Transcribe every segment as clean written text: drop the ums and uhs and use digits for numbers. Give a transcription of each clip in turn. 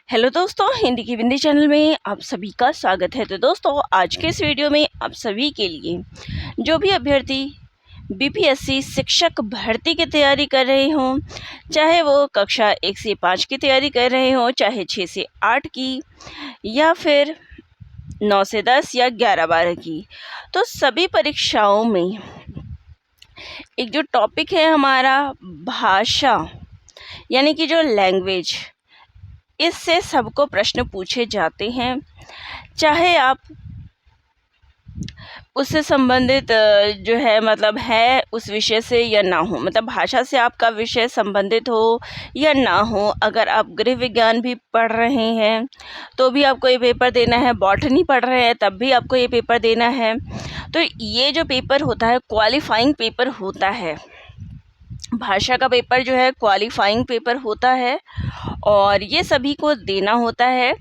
Hello दोस्तों, हिंदी की बिंदी channel में आप सभी का स्वागत है। तो दोस्तों, आज के इस वीडियो में आप सभी के लिए जो भी अभ्यर्थी बीपीएससी शिक्षक भर्ती की तैयारी कर रहे हों, चाहे वो कक्षा 1 से 5 की तैयारी कर रहे हों, चाहे 6 से 8 की या फिर 9 से 10 या 11-12 की, तो सभी परीक्षाओं में एक जो टॉपिक है हमारा भाषा, यानी कि जो लैंग्वेज, इससे सबको प्रश्न पूछे जाते हैं। चाहे आप उससे संबंधित जो है मतलब है उस विषय से या ना हो, मतलब भाषा से आपका विषय संबंधित हो या ना हो। अगर आप गृह विज्ञान भी पढ़ रहे हैं तो भी आपको ये पेपर देना है, बॉटनी पढ़ रहे हैं तब भी आपको ये पेपर देना है। तो ये जो पेपर होता है क्वालिफाइंग पेपर होता है, भाषा का पेपर जो है क्वालिफाइंग पेपर होता है और ये सभी को देना होता है।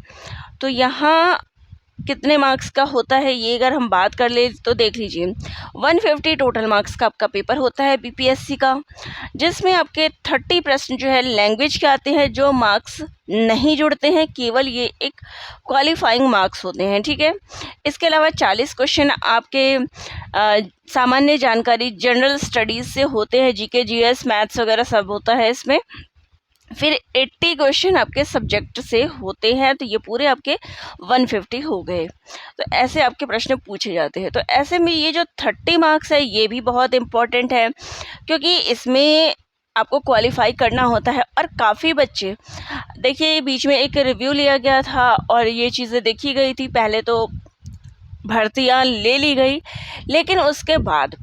तो यहाँ कितने मार्क्स का होता है ये अगर हम बात कर ले तो देख लीजिए, 150 टोटल मार्क्स का आपका पेपर होता है बीपीएससी का, जिसमें आपके 30 प्रश्न जो है लैंग्वेज के आते हैं, जो मार्क्स नहीं जुड़ते हैं, केवल ये एक क्वालिफाइंग मार्क्स होते हैं। ठीक है, इसके अलावा 40 क्वेश्चन आपके सामान्य जानकारी जनरल स्टडीज़ से होते हैं, जीके जीएस मैथ्स वगैरह सब होता है इसमें। फिर 80 क्वेश्चन आपके सब्जेक्ट से होते हैं, तो ये पूरे आपके 150 हो गए। तो ऐसे आपके प्रश्न पूछे जाते हैं। तो ऐसे में ये जो 30 मार्क्स है ये भी बहुत इम्पॉर्टेंट है, क्योंकि इसमें आपको क्वालिफाई करना होता है। और काफ़ी बच्चे, देखिए बीच में एक रिव्यू लिया गया था और ये चीज़ें देखी गई थी, पहले तो भर्तियाँ ले ली गई, लेकिन उसके बाद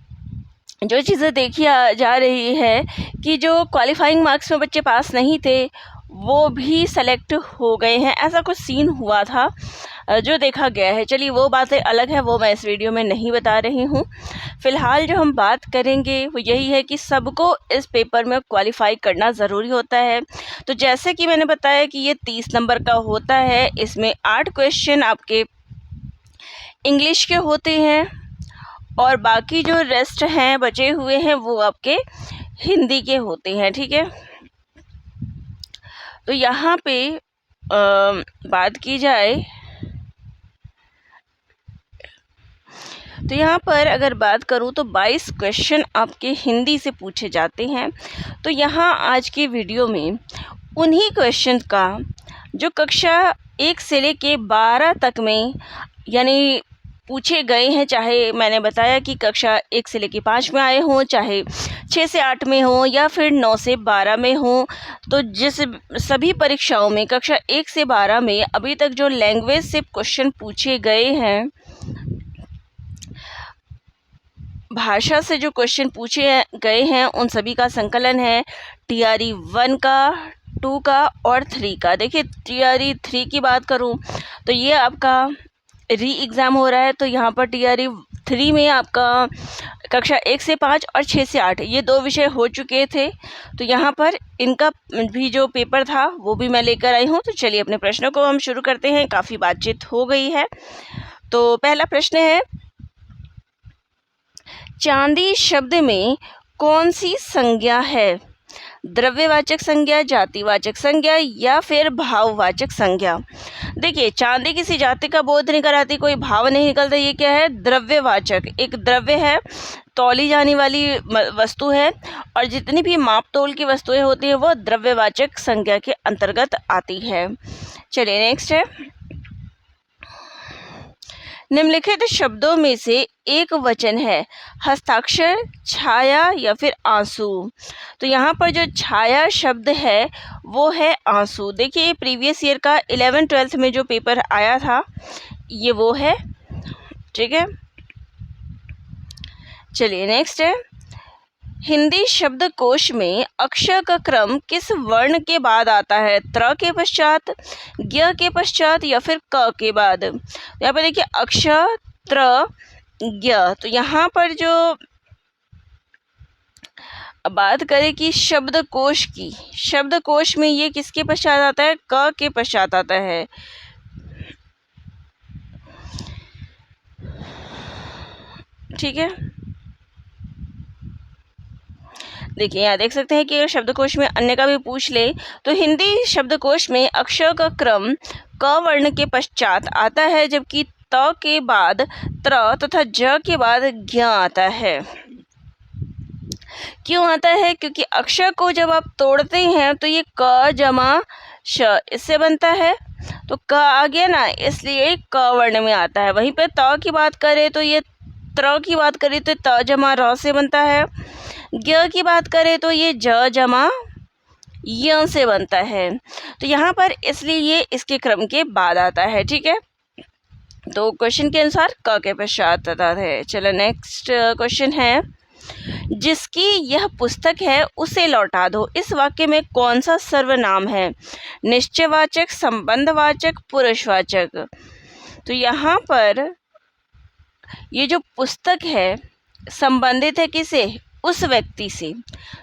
जो चीज़ें देखी जा रही है कि जो क्वालिफाइंग मार्क्स में बच्चे पास नहीं थे वो भी सेलेक्ट हो गए हैं। ऐसा कुछ सीन हुआ था जो देखा गया है। चलिए वो बातें अलग है, वो मैं इस वीडियो में नहीं बता रही हूँ। फ़िलहाल जो हम बात करेंगे वो यही है कि सबको इस पेपर में क्वालिफाई करना ज़रूरी होता है। तो जैसे कि मैंने बताया कि ये 30 नंबर का होता है, इसमें 8 क्वेश्चन आपके इंग्लिश के होते हैं और बाकी जो रेस्ट हैं बचे हुए हैं वो आपके हिंदी के होते हैं। ठीक है, तो यहाँ पे बात की जाए तो यहाँ पर अगर बात करूँ तो 22 क्वेश्चन आपके हिंदी से पूछे जाते हैं। तो यहाँ आज की वीडियो में उन्हीं क्वेश्चन का जो कक्षा 1 से लेके 12 तक में यानी पूछे गए हैं, चाहे मैंने बताया कि कक्षा 1 से लेके 5 में आए हों, चाहे 6 से 8 में हों या फिर 9 से 12 में हों, तो जिस सभी परीक्षाओं में कक्षा 1 से 12 में अभी तक जो लैंग्वेज से क्वेश्चन पूछे गए हैं, भाषा से जो क्वेश्चन पूछे गए हैं, उन सभी का संकलन है TRE 1 का, 2 का और 3 का। देखिए TRE 3 की बात करूं तो ये आपका री एग्ज़ाम हो रहा है। तो यहाँ पर TRE 3 में आपका कक्षा 1 से 5 और 6 से 8 ये 2 विषय हो चुके थे। तो यहाँ पर इनका भी जो पेपर था वो भी मैं लेकर आई हूँ। तो चलिए अपने प्रश्नों को हम शुरू करते हैं, काफ़ी बातचीत हो गई है। तो पहला प्रश्न है, चांदी शब्द में कौन सी संज्ञा है? द्रव्यवाचक संज्ञा, जातिवाचक संज्ञा या फिर भाववाचक संज्ञा? देखिए चांदी किसी जाति का बोध नहीं कराती, कोई भाव नहीं निकलता। ये क्या है? द्रव्यवाचक, एक द्रव्य है, तौली जाने वाली वस्तु है, और जितनी भी माप तोल की वस्तुएं होती है वो द्रव्यवाचक संज्ञा के अंतर्गत आती है। चलिए नेक्स्ट है, निम्नलिखित शब्दों में से एक वचन है, हस्ताक्षर, छाया या फिर आंसू? तो यहाँ पर जो छाया शब्द है वो है आंसू। देखिए प्रीवियस ईयर का 11th-12th में जो पेपर आया था ये वो है। ठीक है, चलिए नेक्स्ट है, हिंदी शब्दकोश में अक्षर का क्रम किस वर्ण के बाद आता है? त्र के पश्चात, ज्ञ के पश्चात या फिर क के बाद? यहाँ पर देखिए अक्षर, त्र, ज्ञ। तो यहाँ पर जो बात करें कि शब्दकोश की, शब्दकोश में ये किसके पश्चात आता है? क के पश्चात आता है। ठीक है, देखिए यहाँ देख सकते हैं कि अगर शब्दकोश में अन्य का भी पूछ ले तो हिंदी शब्दकोश में अक्षर का क्रम क वर्ण के पश्चात आता है, जबकि त के बाद त्र तथा ज के बाद ज्ञ आता है। क्यों आता है? क्योंकि अक्षर को जब आप तोड़ते हैं तो ये क जमा श इससे बनता है, तो क आ गया ना, इसलिए क वर्ण में आता है। वहीं पे त की बात करें तो ये त्र की बात करें तो त जमा र से बनता है। ज्ञ की बात करें तो ये ज जमा य से बनता है। तो यहाँ पर इसलिए ये इसके क्रम के बाद आता है। ठीक है, तो क्वेश्चन के अनुसार क के पश्चात आता है। चलो नेक्स्ट क्वेश्चन है, जिसकी यह पुस्तक है उसे लौटा दो। इस वाक्य में कौन सा सर्वनाम है? निश्चयवाचक, संबंधवाचक, पुरुषवाचक। तो यहाँ पर ये जो पुस्तक है संबंधित है किसे? उस व्यक्ति से।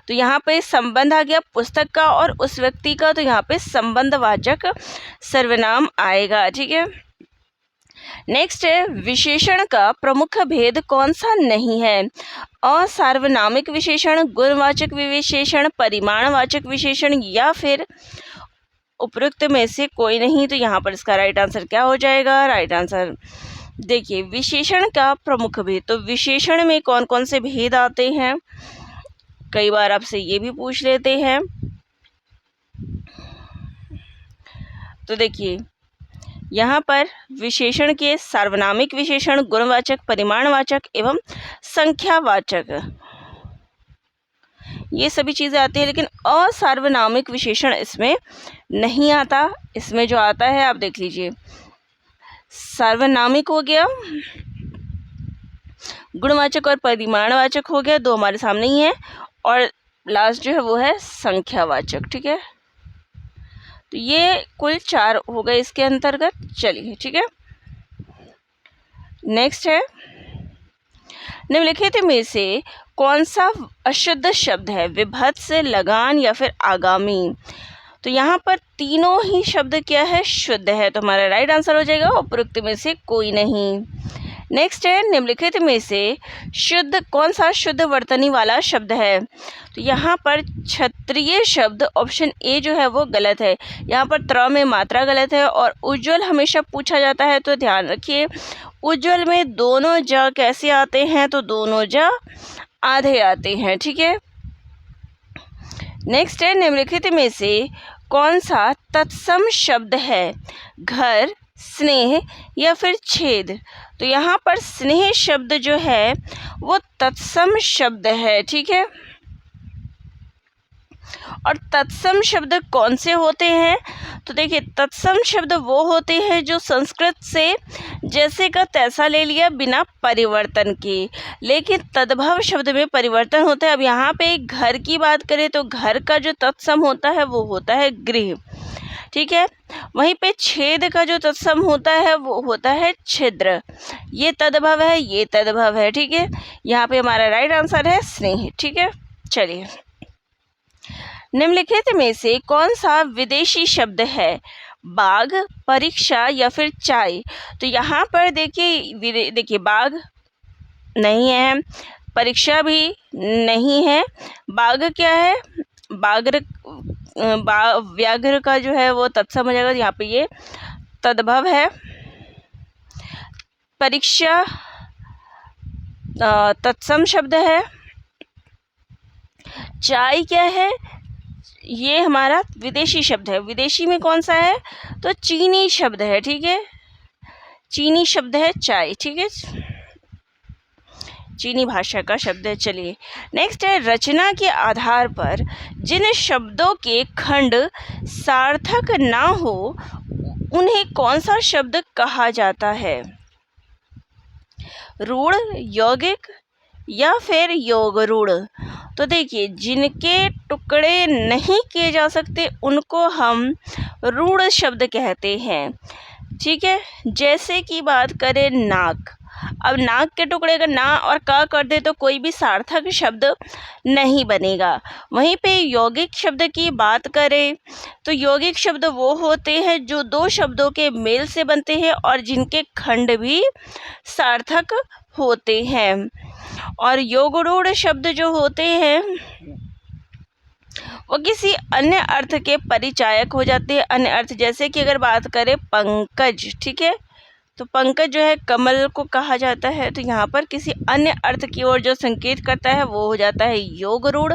तो यहाँ पे संबंध आ गया पुस्तक का और उस व्यक्ति का, तो यहाँ पे संबंधवाचक सर्वनाम आएगा। ठीक है, नेक्स्ट है, विशेषण का प्रमुख भेद कौन सा नहीं है? असार्वनामिक विशेषण, गुणवाचक विशेषण, परिमाणवाचक विशेषण या फिर उपरोक्त में से कोई नहीं। तो यहाँ पर इसका राइट आंसर क्या हो जाएगा? राइट आंसर देखिए विशेषण का प्रमुख भेद, तो विशेषण में कौन कौन से भेद आते हैं, कई बार आपसे ये भी पूछ लेते हैं। तो देखिए यहाँ पर विशेषण के सार्वनामिक विशेषण, गुणवाचक, परिमाणवाचक एवं संख्यावाचक, ये सभी चीज़ें आती हैं, लेकिन असार्वनामिक विशेषण इसमें नहीं आता। इसमें जो आता है आप देख लीजिए, सार्वनामिक हो गया, गुणवाचक और परिमाणवाचक हो गया, दो हमारे सामने ही है, और लास्ट जो है वो है संख्यावाचक। ठीक है, तो ये कुल 4 हो गए इसके अंतर्गत। चलिए ठीक है, नेक्स्ट है, निम्नलिखित में से कौन सा अशुद्ध शब्द है? विभत्स, लगान या फिर आगामी। तो यहाँ पर तीनों ही शब्द क्या है? शुद्ध है। तो हमारा राइट आंसर हो जाएगा उपरोक्त में से कोई नहीं। नेक्स्ट है, निम्नलिखित में से शुद्ध कौन सा शुद्ध वर्तनी वाला शब्द है? तो यहाँ पर क्षत्रिय शब्द ऑप्शन ए जो है वो गलत है। यहाँ पर त्र में मात्रा गलत है, और उज्ज्वल हमेशा पूछा जाता है, तो ध्यान रखिए उज्ज्वल में दोनों ज कैसे आते हैं? तो दोनों ज आधे आते हैं। ठीक है, नेक्स्ट है, निम्नलिखित में से कौन सा तत्सम शब्द है? घर, स्नेह या फिर छेद। तो यहाँ पर स्नेह शब्द जो है वो तत्सम शब्द है। ठीक है, और तत्सम शब्द कौन से होते हैं? तो देखिए तत्सम शब्द वो होते हैं जो संस्कृत से जैसे का तैसा ले लिया बिना परिवर्तन के, लेकिन तद्भव शब्द में परिवर्तन होता है। अब यहाँ पे घर की बात करें तो घर का जो तत्सम होता है वो होता है गृह। ठीक है, वहीं पे छेद का जो तत्सम होता है वो होता है छिद्र। ये तद्भव है, ये तद्भव है। ठीक है, यहाँ पे हमारा राइट आंसर है स्नेह। ठीक है, चलिए निम्नलिखित में से कौन सा विदेशी शब्द है? बाघ, परीक्षा या फिर चाय। तो यहाँ पर देखिए बाघ नहीं है, परीक्षा भी नहीं है, बाघ क्या है? व्याघ्र का जो है वो तत्सम हो जाएगा। यहाँ पे ये तद्भव है, परीक्षा तत्सम शब्द है, चाय क्या है? ये हमारा विदेशी शब्द है। विदेशी में कौन सा है? तो चीनी शब्द है। ठीक है, चीनी शब्द है चाय। ठीक है, चीनी भाषा का शब्द है। चलिए नेक्स्ट है, रचना के आधार पर जिन शब्दों के खंड सार्थक ना हो उन्हें कौन सा शब्द कहा जाता है? रूढ़, यौगिक या फिर योग रूढ़। तो देखिए जिनके टुकड़े नहीं किए जा सकते उनको हम रूढ़ शब्द कहते हैं। ठीक है, जैसे कि बात करें नाक, अब नाक के टुकड़े का ना और का कर दे तो कोई भी सार्थक शब्द नहीं बनेगा। वहीं पे यौगिक शब्द की बात करें तो यौगिक शब्द वो होते हैं जो दो शब्दों के मेल से बनते हैं और जिनके खंड भी सार्थक होते हैं। और योगरूढ़ शब्द जो होते हैं वो किसी अन्य अर्थ के परिचायक हो जाते हैं। अन्य अर्थ जैसे कि अगर बात करें पंकज, ठीक है, तो पंकज जो है कमल को कहा जाता है। तो यहाँ पर किसी अन्य अर्थ की ओर जो संकेत करता है वो हो जाता है योग रूढ़।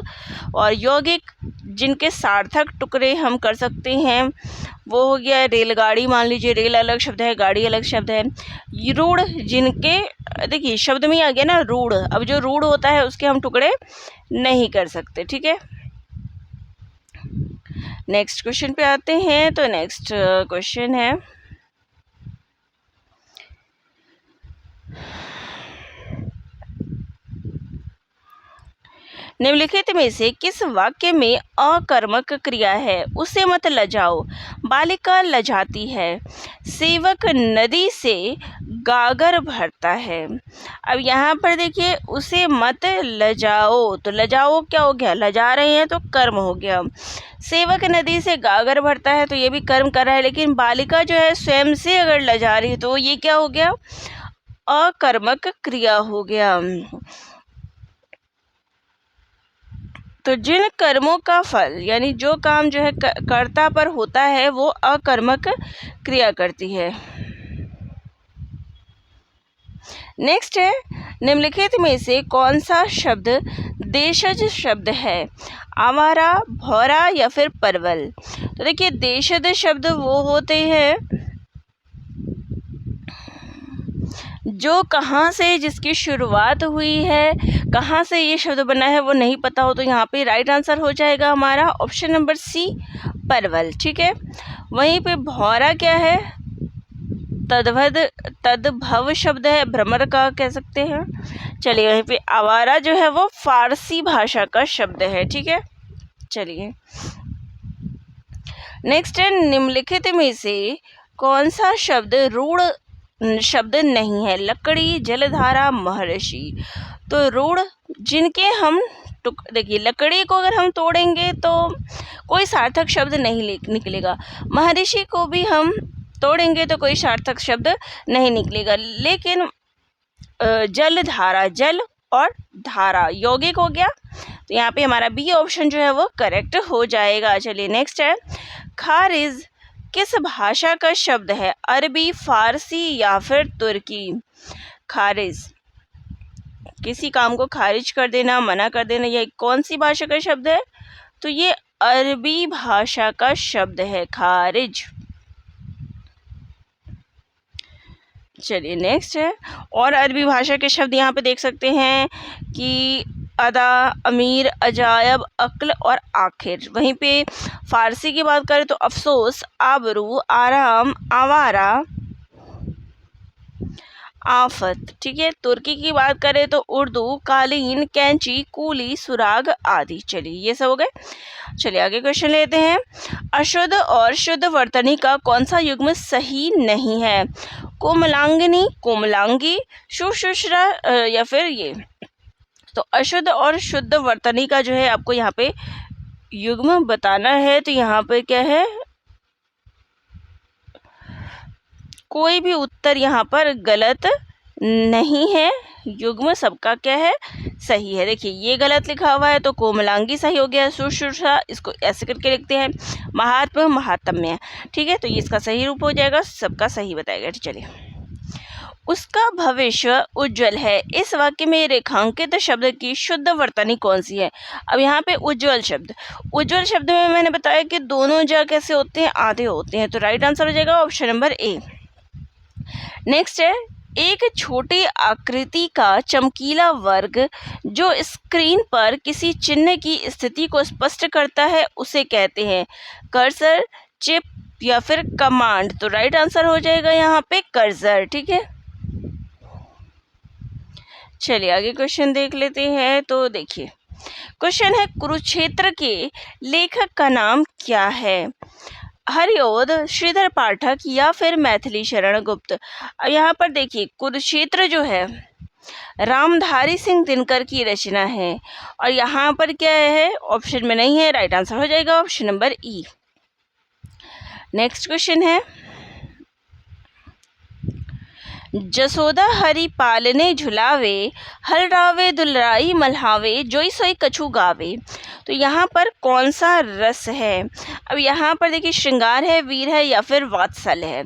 और यौगिक जिनके सार्थक टुकड़े हम कर सकते हैं वो हो गया रेलगाड़ी, मान लीजिए रेल अलग शब्द है, गाड़ी अलग शब्द है। रूढ़ जिनके, देखिए शब्द में ही आ गया ना रूढ़, अब जो रूढ़ होता है उसके हम टुकड़े नहीं कर सकते, ठीक है। नेक्स्ट क्वेश्चन पे आते हैं। तो नेक्स्ट क्वेश्चन है, निम्नलिखित में से किस वाक्य में अकर्मक क्रिया है? उसे मत लजाओ, बालिका लजाती है, सेवक नदी से गागर भरता है। अब यहाँ पर देखिए उसे मत लजाओ, तो लजाओ क्या हो गया, लजा रहे हैं तो कर्म हो गया। सेवक नदी से गागर भरता है तो ये भी कर्म कर रहा है, लेकिन बालिका जो है स्वयं से अगर लजा रही है तो ये क्या हो गया, अकर्मक क्रिया हो गया। तो जिन कर्मों का फल यानी जो काम जो है कर्ता पर होता है वो अकर्मक क्रिया करती है। नेक्स्ट है, निम्नलिखित में से कौन सा शब्द देशज शब्द है? आवारा, भौरा या फिर परवल? तो देखिए देशज शब्द वो होते हैं जो कहाँ से जिसकी शुरुआत हुई है, कहाँ से ये शब्द बना है वो नहीं पता हो, तो यहाँ पे राइट आंसर हो जाएगा हमारा ऑप्शन नंबर सी, परवल, ठीक है। वहीं पे भौरा क्या है, तद्भव शब्द है, भ्रमर का कह सकते हैं। चलिए वहीं पे आवारा जो है वो फारसी भाषा का शब्द है, ठीक है। चलिए नेक्स्ट है, निम्नलिखित में से कौन सा शब्द रूढ़ शब्द नहीं है? लकड़ी, जलधारा, महर्षि। तो रूढ़ जिनके हम देखिए लकड़ी को अगर हम तोड़ेंगे तो कोई सार्थक शब्द नहीं निकलेगा, महर्षि को भी हम तोड़ेंगे तो कोई सार्थक शब्द नहीं निकलेगा, लेकिन जलधारा, जल और धारा यौगिक हो गया, तो यहाँ पे हमारा बी ऑप्शन जो है वो करेक्ट हो जाएगा। चलिए नेक्स्ट है, खारिज किस भाषा का शब्द है? अरबी, फारसी या फिर तुर्की? खारिज किसी काम को खारिज कर देना, मना कर देना, यह कौन सी भाषा का शब्द है? तो ये अरबी भाषा का शब्द है खारिज। चलिए नेक्स्ट है, और अरबी भाषा के शब्द यहाँ पे देख सकते हैं कि अदा, अमीर, अजायब, अक्ल और आखिर। वहीं पे फारसी की बात करें तो अफसोस, आबरू, आराम, आवारा, आफत, ठीक है। तुर्की की बात करें तो उर्दू, कालीन, कैंची, कूली, सुराग आदि। चलिए ये सब हो गए। चलिए आगे क्वेश्चन लेते हैं, अशुद्ध और शुद्ध वर्तनी का कौन सा युग्म सही नहीं है? कोमलांगिनी, कोमलांगी, शुश्रूषा या फिर ये? तो अशुद्ध और शुद्ध वर्तनी का जो है आपको यहाँ पे युग्म बताना है, तो यहाँ पे क्या है, कोई भी उत्तर यहाँ पर गलत नहीं है, युग्म सबका क्या है, सही है। देखिए ये गलत लिखा हुआ है तो कोमलांगी सही हो गया, शुश्रूषा इसको ऐसे करके लिखते हैं, महात्म, महात्म्य, ठीक है, तो ये इसका सही रूप हो जाएगा, सबका सही बताएगा। चलिए, उसका भविष्य उज्जवल है, इस वाक्य में रेखांकित शब्द की शुद्ध वर्तनी कौन सी है? अब यहाँ पे उज्जवल शब्द, उज्जवल शब्द में मैंने बताया कि दोनों जगह कैसे होते हैं, आधे होते हैं, तो राइट आंसर हो जाएगा ऑप्शन नंबर ए। नेक्स्ट है, एक छोटी आकृति का चमकीला वर्ग जो स्क्रीन पर किसी चिन्ह की स्थिति को स्पष्ट करता है उसे कहते हैं कर्सर, चिप या फिर कमांड। तो राइट आंसर हो जाएगा यहाँ पे कर्सर, ठीक है। चलिए आगे क्वेश्चन देख लेते हैं। तो देखिए क्वेश्चन है, कुरुक्षेत्र के लेखक का नाम क्या है? हरिओद, श्रीधर पाठक या फिर मैथिली शरण गुप्त? अब यहाँ पर देखिए कुरुक्षेत्र जो है रामधारी सिंह दिनकर की रचना है, और यहाँ पर क्या है, ऑप्शन में नहीं है, राइट आंसर हो जाएगा ऑप्शन नंबर ई। नेक्स्ट क्वेश्चन है, जसोदा हरि पालने झुलावे, हलरावे दुलराई मल्हावे, जोई सोई कछु गावे। तो यहाँ पर कौन सा रस है? अब यहाँ पर देखिए श्रृंगार है, वीर है या फिर वात्सल्य है।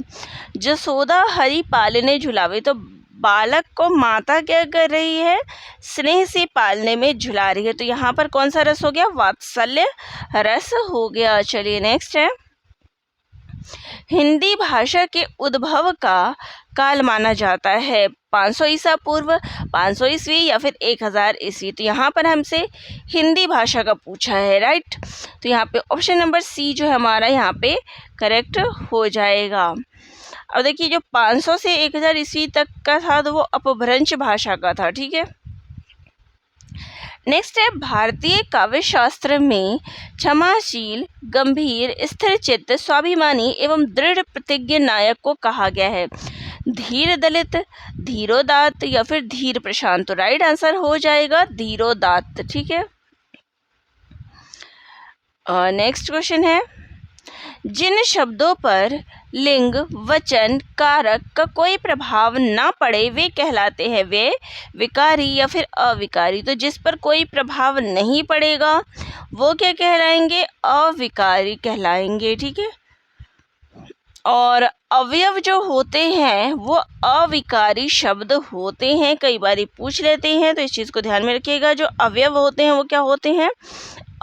जसोदा हरि पालने झुलावे, तो बालक को माता क्या कर रही है? स्नेह से पालने में झुला रही है। तो यहाँ पर कौन सा रस हो गया? वात्सल्य रस हो गया। चलिए नेक्स्ट है, हिंदी भाषा के उद्भव का काल माना जाता है 500 ईसा पूर्व, 500 ईस्वी या फिर 1000 ईस्वी। तो यहाँ पर हमसे हिंदी भाषा का पूछा है, राइट। तो यहाँ पे ऑप्शन नंबर सी जो है हमारा यहाँ पे करेक्ट हो जाएगा। अब देखिए जो 500 से 1000 ईस्वी तक का था तो वो अपभ्रंश भाषा का था, ठीक है। नेक्स्ट है, भारतीय काव्य शास्त्र में क्षमाशील, गंभीर, स्थिरचित्त, स्वाभिमानी एवं दृढ़ प्रतिज्ञ नायक को कहा गया है। धीर दलित, धीरोदात्त या फिर धीर प्रशांत। तो राइट आंसर हो जाएगा धीरोदात्त, ठीक है। नेक्स्ट क्वेश्चन है, जिन शब्दों पर लिंग, वचन, कारक का कोई प्रभाव ना पड़े वे कहलाते हैं वे विकारी या फिर अविकारी। तो जिस पर कोई प्रभाव नहीं पड़ेगा वो क्या कहलाएंगे? अविकारी कहलाएंगे, ठीक है। और अवयव जो होते हैं वो अविकारी शब्द होते हैं, कई बार पूछ लेते हैं, तो इस चीज़ को ध्यान में रखिएगा। जो अवयव होते हैं वो क्या होते हैं?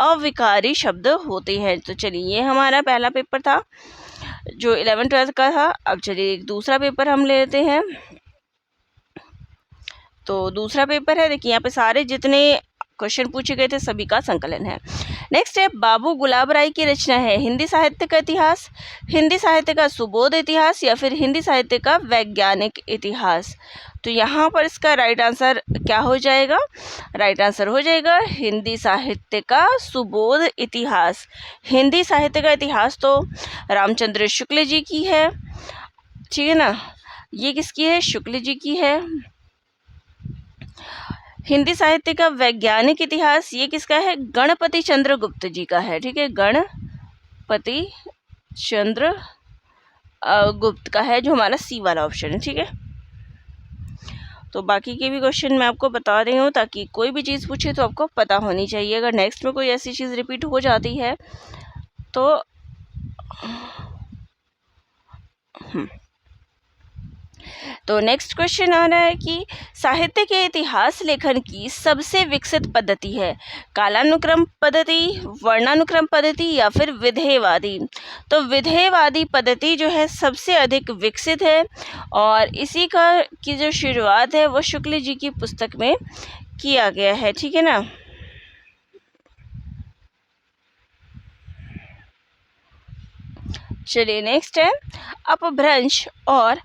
अविकारी शब्द होते हैं। तो चलिए ये हमारा पहला पेपर था जो 11th-12th का था। अब चलिए एक दूसरा पेपर हम लेते हैं। तो दूसरा पेपर है, देखिए यहाँ पे सारे जितने क्वेश्चन पूछे गए थे सभी का संकलन है। नेक्स्ट है, बाबू गुलाब राय की रचना है हिंदी साहित्य का इतिहास, हिंदी साहित्य का सुबोध इतिहास या फिर हिंदी साहित्य का वैज्ञानिक इतिहास। तो यहाँ पर इसका राइट आंसर क्या हो जाएगा? राइट आंसर हो जाएगा हिंदी साहित्य का सुबोध इतिहास। हिंदी साहित्य का इतिहास तो रामचंद्र शुक्ल जी की है, ठीक है ना। ये किसकी है? शुक्ल जी की है। हिंदी साहित्य का वैज्ञानिक इतिहास ये किसका है? गणपति चंद्र गुप्त जी का है, ठीक है। गणपति चंद्र गुप्त का है, जो हमारा सी वाला ऑप्शन है, ठीक है। तो बाकी के भी क्वेश्चन मैं आपको बता रही हूँ ताकि कोई भी चीज़ पूछे तो आपको पता होनी चाहिए। अगर नेक्स्ट में कोई ऐसी चीज़ रिपीट हो जाती है तो नेक्स्ट क्वेश्चन आ रहा है कि साहित्य के इतिहास लेखन की सबसे विकसित पद्धति है कालानुक्रम पद्धति, वर्णानुक्रम पद्धति या फिर विधेयवादी। तो विधेयवादी पद्धति जो है सबसे अधिक विकसित है और इसी की जो शुरुआत है वो शुक्ल जी की पुस्तक में किया गया है, ठीक है ना। चलिए नेक्स्ट है, अपभ्रंश और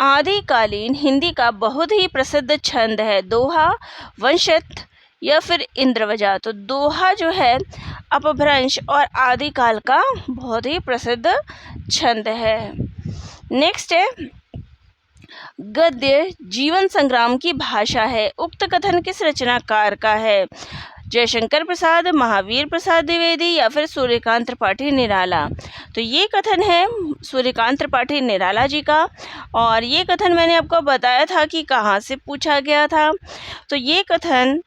आदिकालीन हिंदी का बहुत ही प्रसिद्ध छंद है दोहा, वंशत या फिर इंद्रवजा। तो दोहा जो है अपभ्रंश और आदिकाल का बहुत ही प्रसिद्ध छंद है। नेक्स्ट है, गद्य जीवन संग्राम की भाषा है, उक्त कथन किस रचनाकार का है? जयशंकर प्रसाद, महावीर प्रसाद द्विवेदी या फिर सूर्यकांत त्रिपाठी निराला। तो ये कथन है सूर्यकांत त्रिपाठी निराला जी का और ये कथन मैंने आपको बताया था कि कहाँ से पूछा गया था। तो ये कथन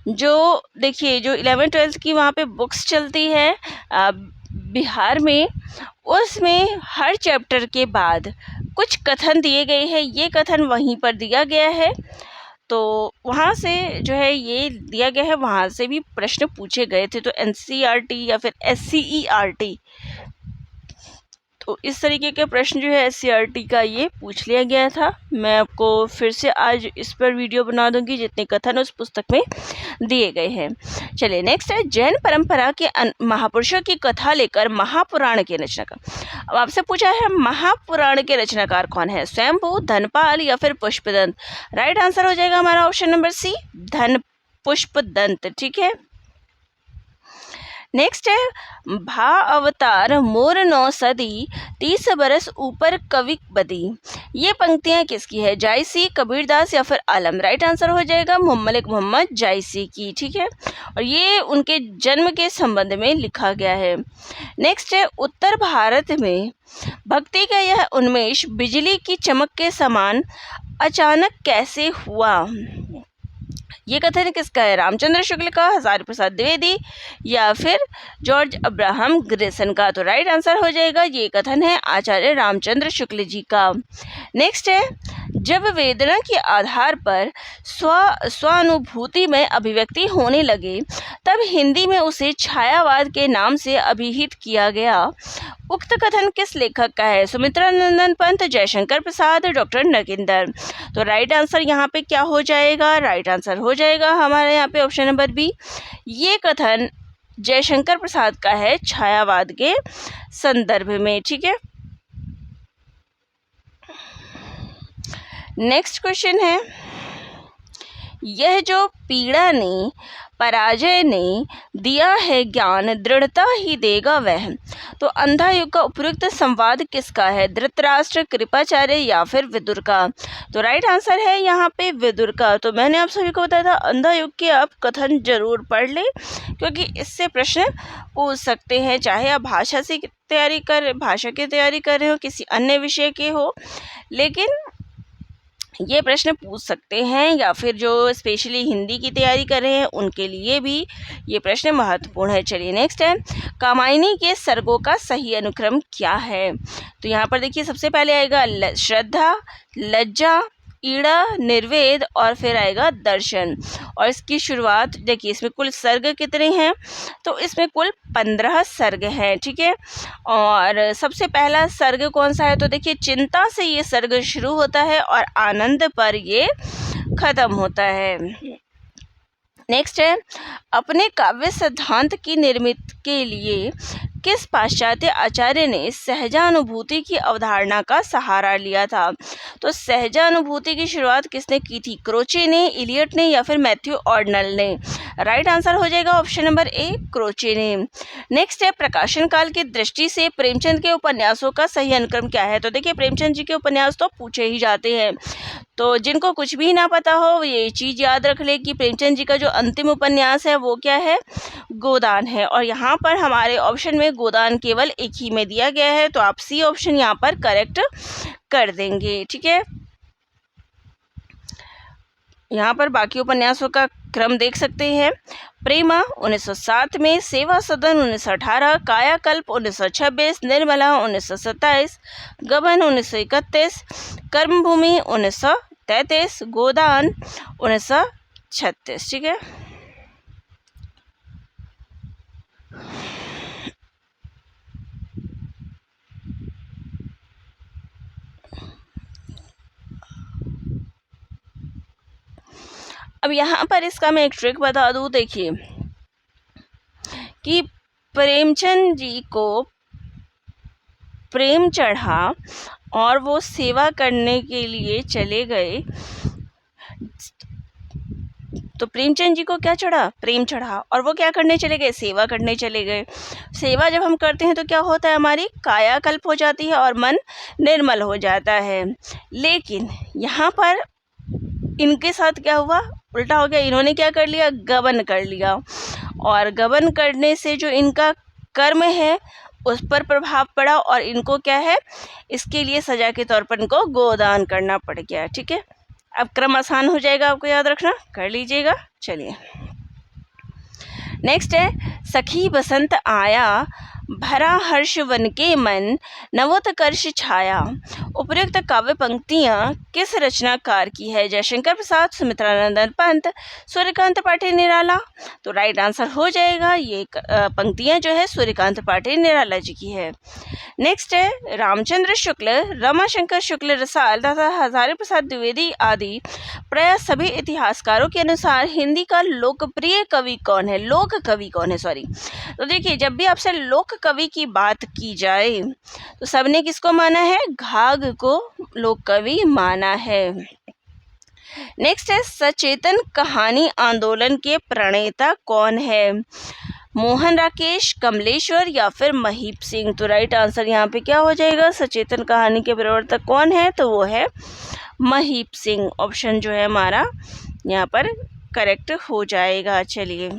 जो देखिए जो 11th-12th की वहाँ पे बुक्स चलती है बिहार में, उसमें हर चैप्टर के बाद कुछ कथन दिए गए हैं, ये कथन वहीं पर दिया गया है। तो वहाँ से जो है ये दिया गया है, वहाँ से भी प्रश्न पूछे गए थे। तो NCERT या फिर SCERT, तो इस तरीके के प्रश्न जो है SCERT का ये पूछ लिया गया था। मैं आपको फिर से आज इस पर वीडियो बना दूंगी जितने कथन उस पुस्तक में दिए गए हैं। चलिए नेक्स्ट है, जैन परंपरा के महापुरुषों की कथा लेकर महापुराण के रचनाकार। अब आपसे पूछा है महापुराण के रचनाकार कौन है? स्वयंभू, धनपाल या फिर पुष्पदंत। राइट आंसर हो जाएगा हमारा ऑप्शन नंबर सी, धन पुष्पदंत, ठीक है। नेक्स्ट है भा अवतार मोर 9 सदी 30 बरस ऊपर कवि बदी। ये पंक्तियां किसकी है? जायसी, कबीरदास या फिर आलम। राइट आंसर हो जाएगा मलिक मोहम्मद जायसी की। ठीक है, और ये उनके जन्म के संबंध में लिखा गया है। नेक्स्ट है उत्तर भारत में भक्ति का यह उन्मेष बिजली की चमक के समान अचानक कैसे हुआ? ये कथन किसका है? रामचंद्र शुक्ल का, हजारी प्रसाद द्विवेदी या फिर जॉर्ज अब्राहम ग्रेसन का। तो राइट आंसर हो जाएगा ये कथन है आचार्य रामचंद्र शुक्ल जी का। नेक्स्ट है जब वेदना के आधार पर स्वानुभूति में अभिव्यक्ति होने लगे तब हिंदी में उसे छायावाद के नाम से अभिहित किया गया। उक्त कथन किस लेखक का है? सुमित्रा नंदन पंत, जयशंकर प्रसाद, डॉक्टर नगिंदर। तो राइट आंसर यहाँ पे क्या हो जाएगा? राइट आंसर हो जाएगा हमारे यहाँ पे ऑप्शन नंबर बी। ये कथन जयशंकर प्रसाद का है छायावाद के संदर्भ में। ठीक है, नेक्स्ट क्वेश्चन है यह जो पीड़ा ने पराजय ने दिया है ज्ञान दृढ़ता ही देगा वह। तो अंधा युग का उपयुक्त संवाद किसका है? धृतराष्ट्र, कृपाचार्य या फिर विदुर का। तो राइट आंसर है यहाँ पे विदुर का। तो मैंने आप सभी को बताया था अंधा युग के आप कथन जरूर पढ़ लें क्योंकि इससे प्रश्न पूछ सकते हैं, चाहे आप भाषा की तैयारी कर रहे हो, किसी अन्य विषय के हो, लेकिन ये प्रश्न पूछ सकते हैं, या फिर जो स्पेशली हिंदी की तैयारी कर रहे हैं उनके लिए भी ये प्रश्न महत्वपूर्ण है। चलिए नेक्स्ट है कामायनी के सर्गों का सही अनुक्रम क्या है? तो यहाँ पर देखिए सबसे पहले आएगा श्रद्धा, लज्जा, ईड़ा, निर्वेद और फिर आएगा दर्शन। और इसकी शुरुआत देखिए, इसमें कुल सर्ग कितने हैं? तो इसमें कुल 15 सर्ग हैं। ठीक है, और सबसे पहला सर्ग कौन सा है? तो देखिए चिंता से ये सर्ग शुरू होता है और आनंद पर ये खत्म होता है। नेक्स्ट है अपने काव्य सिद्धांत की निर्मित के लिए किस पाश्चात्य आचार्य ने सहजानुभूति की अवधारणा का सहारा लिया था? तो सहजानुभूति की शुरुआत किसने की थी? क्रोचे ने, इलियट ने या फिर मैथ्यू ऑर्डनल ने। राइट आंसर हो जाएगा ऑप्शन नंबर ए, क्रोचे ने। नेक्स्ट है प्रकाशन काल की दृष्टि से प्रेमचंद के उपन्यासों का सही अनुक्रम क्या है? तो देखिए प्रेमचंद जी के उपन्यास तो पूछे ही जाते हैं, तो जिनको कुछ भी ना पता हो ये चीज़ याद रख ले कि प्रेमचंद जी का जो अंतिम उपन्यास है वो क्या है? गोदान है। और यहाँ पर हमारे ऑप्शन में गोदान केवल एक ही में दिया गया है, तो आप सी ऑप्शन यहाँ पर करेक्ट कर देंगे। ठीक है, यहाँ पर बाकी उपन्यासों का क्रम देख सकते हैं। प्रेमा 1907 में, सेवा सदन 1918, कायाकल्प 1926, निर्मला 1927, गबन 1931, कर्मभूमि 1933, गोदान 1936। ठीक है, अब यहाँ पर इसका मैं एक ट्रिक बता दूँ। देखिए कि प्रेमचंद जी को प्रेम चढ़ा और वो सेवा करने के लिए चले गए। तो प्रेमचंद जी को क्या चढ़ा? प्रेम चढ़ा, और वो क्या करने चले गए? सेवा करने चले गए। सेवा जब हम करते हैं तो क्या होता है? हमारी कायाकल्प हो जाती है और मन निर्मल हो जाता है। लेकिन यहाँ पर इनके साथ क्या हुआ? उल्टा हो गया। इन्होंने क्या कर लिया? गबन कर लिया, और गबन करने से जो इनका कर्म है उस पर प्रभाव पड़ा और इनको क्या है? इसके लिए सजा के तौर पर इनको गोदान करना पड़ गया। ठीक है, अब क्रम आसान हो जाएगा, आपको याद रखना, कर लीजिएगा। चलिए नेक्स्ट है सखी बसंत आया भरा हर्ष वन के मन नवोत्कर्ष छाया। उपयुक्त काव्य पंक्तियाँ किस रचनाकार की है? जयशंकर प्रसाद, सुमित्रा नंदन पंत, सूर्यकांत पाटिल निराला। तो राइट आंसर हो जाएगा ये पंक्तियाँ जो है सूर्यकांत पाटिल निराला जी की है। नेक्स्ट है रामचंद्र शुक्ल, रमाशंकर शुक्ल रसाल तथा हजारी प्रसाद द्विवेदी आदि प्राय सभी इतिहासकारों के अनुसार हिंदी का लोकप्रिय कवि कौन है? लोक कवि कौन है, सॉरी। तो देखिए जब भी आपसे लोक कवि की बात की जाए तो सबने किसको माना है? घाघ को लोक कवि माना है। नेक्स्ट है सचेतन कहानी आंदोलन के प्रणेता कौन है? मोहन राकेश, कमलेश्वर या फिर महीप सिंह। तो राइट आंसर यहाँ पे क्या हो जाएगा, सचेतन कहानी के प्रवर्तक कौन है, तो वो है महीप सिंह। ऑप्शन जो है हमारा यहाँ पर करेक्ट हो जाएगा। चलिए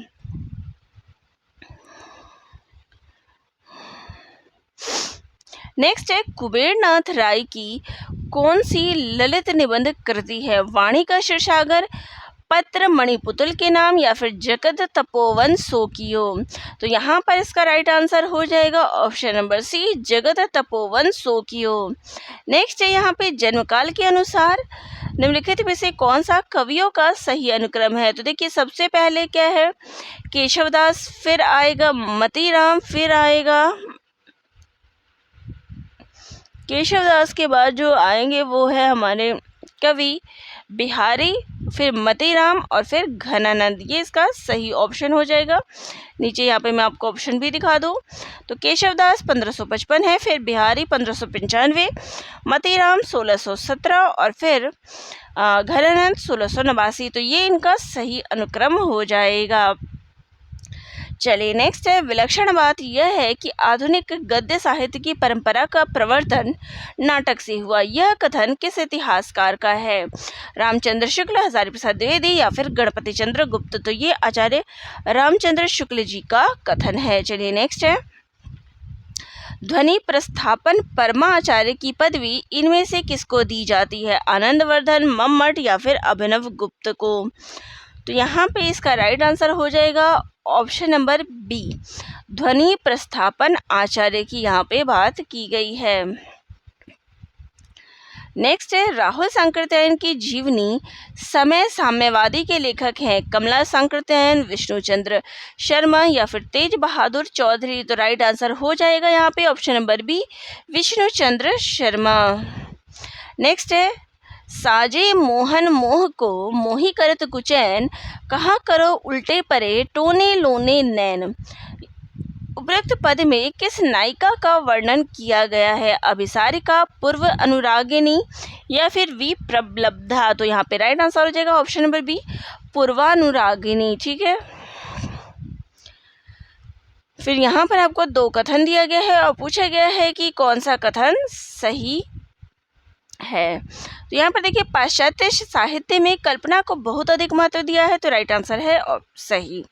नेक्स्ट है, कुबेरनाथ राय की कौन सी ललित निबंध कृति है, वाणी का क्षीरसागर, पत्र मणिपुतुल के नाम या फिर जगत तपोवन सोकियो। तो यहाँ पर इसका राइट आंसर हो जाएगा ऑप्शन नंबर सी, जगत तपोवन सोकियो। नेक्स्ट है यहाँ पे, जन्मकाल के अनुसार निम्नलिखित में से कौन सा कवियों का सही अनुक्रम है। तो देखिए सबसे पहले क्या है, केशवदास, फिर आएगा मतीराम, फिर आएगा केशवदास के बाद जो आएंगे वो है हमारे कवि बिहारी, फिर मतीराम और फिर घनानंद। ये इसका सही ऑप्शन हो जाएगा। नीचे यहाँ पे मैं आपको ऑप्शन भी दिखा दूँ तो केशवदास 1555 है, फिर बिहारी 1595, मतीराम 1617 और फिर घनानंद 1689। तो ये इनका सही अनुक्रम हो जाएगा। चलिए नेक्स्ट है, विलक्षण बात यह है कि आधुनिक गद्य साहित्य की परंपरा का प्रवर्तन नाटक से हुआ। यह कथन किस इतिहासकार का है, रामचंद्र शुक्ल, हजारी प्रसाद द्विवेदी या फिर गणपति चंद्र गुप्त। तो ये आचार्य रामचंद्र शुक्ल जी का कथन है। चलिए नेक्स्ट है, ध्वनि प्रस्थापन परमाचार्य की पदवी इनमें से किसको दी जाती है, आनंदवर्धन, मम्मट या फिर अभिनव गुप्त को। तो यहाँ पे इसका राइट आंसर हो जाएगा ऑप्शन नंबर बी, ध्वनि प्रस्थापन आचार्य की यहाँ पे बात की गई है। नेक्स्ट है, राहुल सांकृत्यायन की जीवनी समय साम्यवादी के लेखक हैं, कमला सांकृत्यायन, विष्णुचंद्र शर्मा या फिर तेज बहादुर चौधरी। तो राइट आंसर हो जाएगा यहाँ पे option number B, Vishnuchandra Sharma. Next है, साजे मोहन मोह को मोही करत कुचैन, कहा करो उल्टे परे टोने लोने नैन। उपरोक्त पद में किस नायिका का वर्णन किया गया है, अभिसारिका, पूर्व अनुरागिनी या फिर वी प्रबलब्धा। तो यहाँ पे राइट आंसर हो जाएगा ऑप्शन नंबर बी, पूर्वानुरागिनी। ठीक है, फिर यहाँ पर आपको दो कथन दिया गया है और पूछा गया है कि कौन सा कथन सही है। तो यहाँ पर देखिए, पाश्चात्य साहित्य में कल्पना को बहुत अधिक महत्व दिया है। तो राइट आंसर है और सही।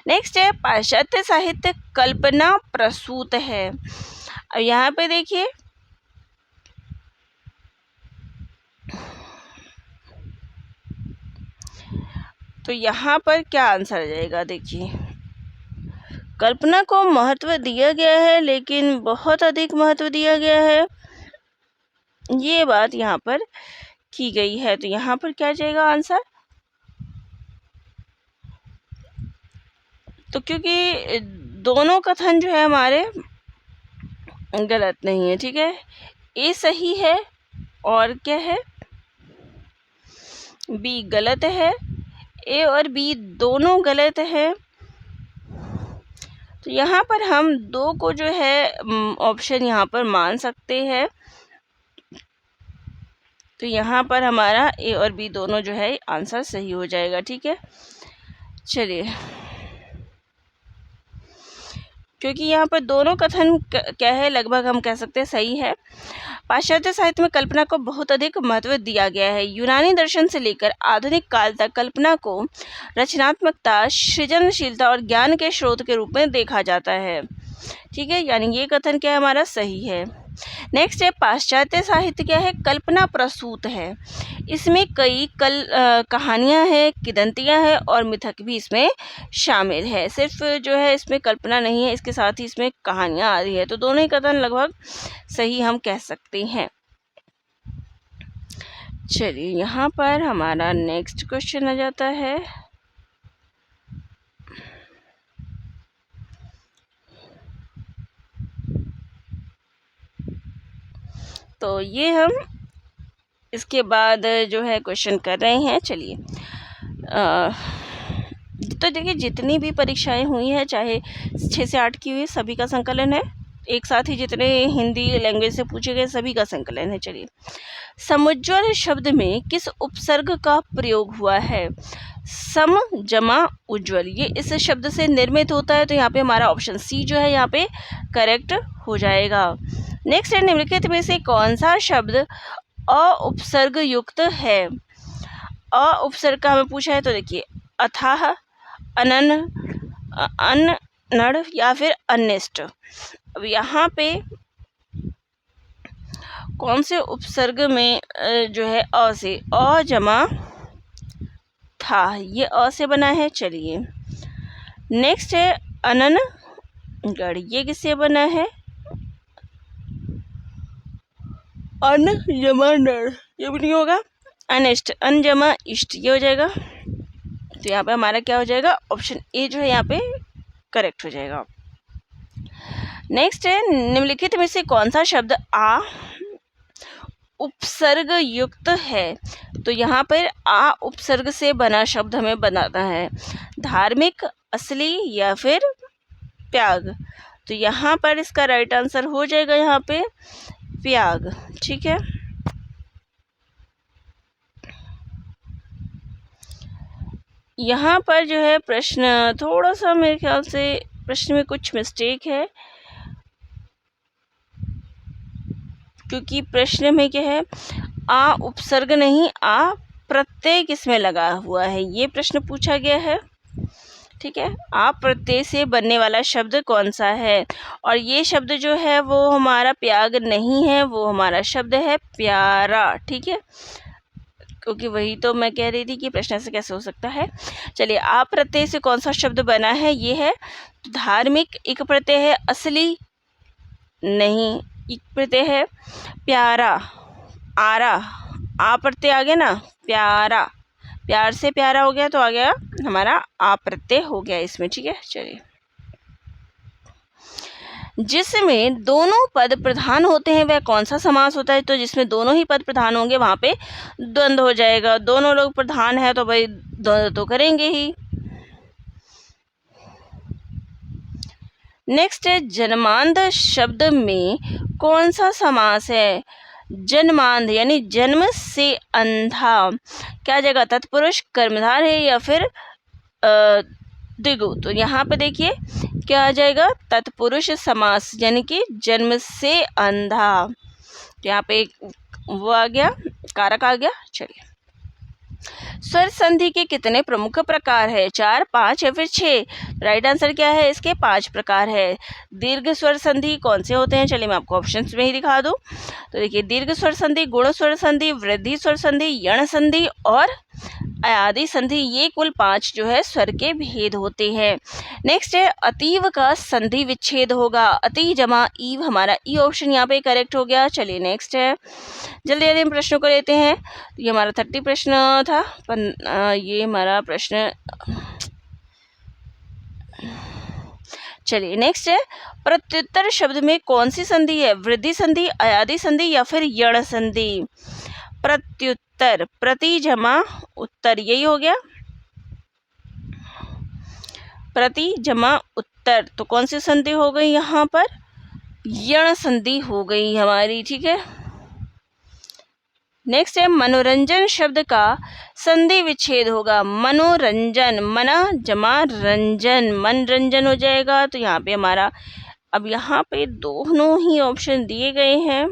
नेक्स्ट है, पाश्चात्य साहित्य कल्पना प्रसूत है। अब यहाँ पे देखिए, तो यहाँ पर क्या आंसर आ जाएगा, देखिए कल्पना को महत्व दिया गया है लेकिन बहुत अधिक महत्व दिया गया है, ये बात यहाँ पर की गई है। तो यहाँ पर क्या जाएगा आंसर, तो क्योंकि दोनों कथन जो है हमारे गलत नहीं है। ठीक है, ए सही है और क्या है, बी गलत है। ए और बी दोनों गलत है। तो यहाँ पर हम दो को जो है ऑप्शन यहाँ पर मान सकते हैं। तो यहाँ पर हमारा ए और बी दोनों जो है आंसर सही हो जाएगा। ठीक है, चलिए, क्योंकि यहाँ पर दोनों कथन क्या है, लगभग हम कह सकते हैं सही है। पाश्चात्य साहित्य में कल्पना को बहुत अधिक महत्व दिया गया है। यूनानी दर्शन से लेकर आधुनिक काल तक कल्पना को रचनात्मकता, सृजनशीलता और ज्ञान के स्रोत के रूप में देखा जाता है। ठीक है, यानी ये कथन क्या है हमारा सही है। नेक्स्ट है, पाश्चात्य साहित्य क्या है, कल्पना प्रसूत है। इसमें कई कहानियाँ हैं, किदंतियाँ हैं और मिथक भी इसमें शामिल है। सिर्फ जो है इसमें कल्पना नहीं है, इसके साथ ही इसमें कहानियाँ आ रही है। तो दोनों ही कथन लगभग सही हम कह सकते हैं। चलिए, यहाँ पर हमारा नेक्स्ट क्वेश्चन आ जाता है। तो ये हम इसके बाद जो है क्वेश्चन कर रहे हैं। चलिए, तो देखिए जितनी भी परीक्षाएं हुई हैं, चाहे 6 से 8 की हुई, सभी का संकलन है। एक साथ ही जितने हिंदी लैंग्वेज से पूछे गए सभी का संकलन है। चलिए, समुज्ज्वल शब्द में किस उपसर्ग का प्रयोग हुआ है, सम जमा उज्ज्वल, ये इस शब्द से निर्मित होता है। तो यहाँ पे हमारा ऑप्शन सी जो है यहाँ पे करेक्ट हो जाएगा। नेक्स्ट है, निम्नलिखित में से कौन सा शब्द अ उपसर्ग युक्त है? अ उपसर्ग का हमें पूछा है, तो देखिए अथाह, अनन, अनड़ या फिर अनिष्ट। अब यहाँ पे कौन से उपसर्ग में जो है अ से, अ जमा था, ये अ से बना है। चलिए नेक्स्ट है अनन गढ़, ये किससे बना है? अन जमा नर, ये भी नहीं होगा। अनिष्ट, अन जमा इष्ट, ये हो जाएगा। तो यहाँ पे हमारा क्या हो जाएगा? ऑप्शन ए जो है यहाँ पे करेक्ट हो जाएगा। नेक्स्ट है, निम्नलिखित में से कौन सा शब्द आ उपसर्ग युक्त है? तो यहाँ पर आ उपसर्ग से बना शब्द हमें बनाना है। धार्मिक, असली या फिर त्याग। तो यहाँ पर इसका राइट आंसर हो जाएगा यहाँ पे त्याग। ठीक है, यहाँ पर जो है प्रश्न थोड़ा सा मेरे ख्याल से प्रश्न में कुछ मिस्टेक है, क्योंकि प्रश्न में क्या है, आ उपसर्ग नहीं आ प्रत्यय किसमें लगा हुआ है, ये प्रश्न पूछा गया है। ठीक है, आ प्रत्यय से बनने वाला शब्द कौन सा है? और ये शब्द जो है वो हमारा प्याग नहीं है, वो हमारा शब्द है प्यारा। ठीक है, क्योंकि वही तो मैं कह रही थी कि प्रश्न ऐसे कैसे हो सकता है। चलिए, आ प्रत्यय से कौन सा शब्द बना है? ये है धार्मिक, एक प्रत्यय है, असली नहीं, एक प्रत्यय है, प्यारा, आरा, आ प्रत्यय आ गया ना, प्यारा, प्यार से प्यारा हो गया, तो आ गया हमारा आ प्रत्यय हो गया इसमें। ठीक है, चलिए, जिसमें दोनों पद प्रधान होते हैं वह कौन सा समास होता है? तो जिसमें दोनों ही पद प्रधान होंगे वहाँ पे द्वंद्व हो जाएगा। दोनों लोग प्रधान है तो भाई द्वंद्व तो करेंगे ही। नेक्स्ट है, जन्मांध शब्द में कौन सा समास है? जन्मांध यानी जन्म से अंधा, क्या जगह तत्पुरुष कर्मधार है या फिर द्विगु? तो यहाँ पे देखिए क्या आ जाएगा, तत्पुरुष समास, यानी कि जन्म से अंधा। तो यहाँ पे वो आ गया, कारक आ गया। चलिए, स्वर संधि के कितने प्रमुख प्रकार है? 4, 5 या फिर 6? राइट आंसर क्या है इसके? 5 प्रकार है। दीर्घ स्वर संधि कौन से होते हैं? चलिए मैं आपको ऑप्शंस में ही दिखा दूं। तो देखिए, दीर्घ स्वर संधि, गुण स्वर संधि, वृद्धि स्वर संधि, यण संधि और अयादि संधि, ये कुल 5 जो है स्वर के भेद होते हैं। नेक्स्ट है, अतीव का संधि विच्छेद होगा। अति जमा ईव, हमारा ई ऑप्शन यहाँ पे करेक्ट हो गया। चलिए नेक्स्ट है, जल्दी जल्दी हम प्रश्नों को लेते हैं। ये हमारा 30 प्रश्न था, ये हमारा प्रश्न। चलिए नेक्स्ट है, प्रत्युत्तर शब्द में कौन सी संधि है? वृद्धि संधि, अयादि संधि या फिर यण संधि? प्रत्युत्तर, प्रति जमा उत्तर, यही हो गया प्रति जमा उत्तर। तो कौन सी संधि हो गई यहाँ पर? यण संधि हो गई हमारी। ठीक है, नेक्स्ट है, मनोरंजन शब्द का संधि विच्छेद होगा। मनोरंजन, मना जमा रंजन, मनरंजन हो जाएगा। तो यहाँ पे हमारा, अब यहाँ पे दोनों ही ऑप्शन दिए गए हैं,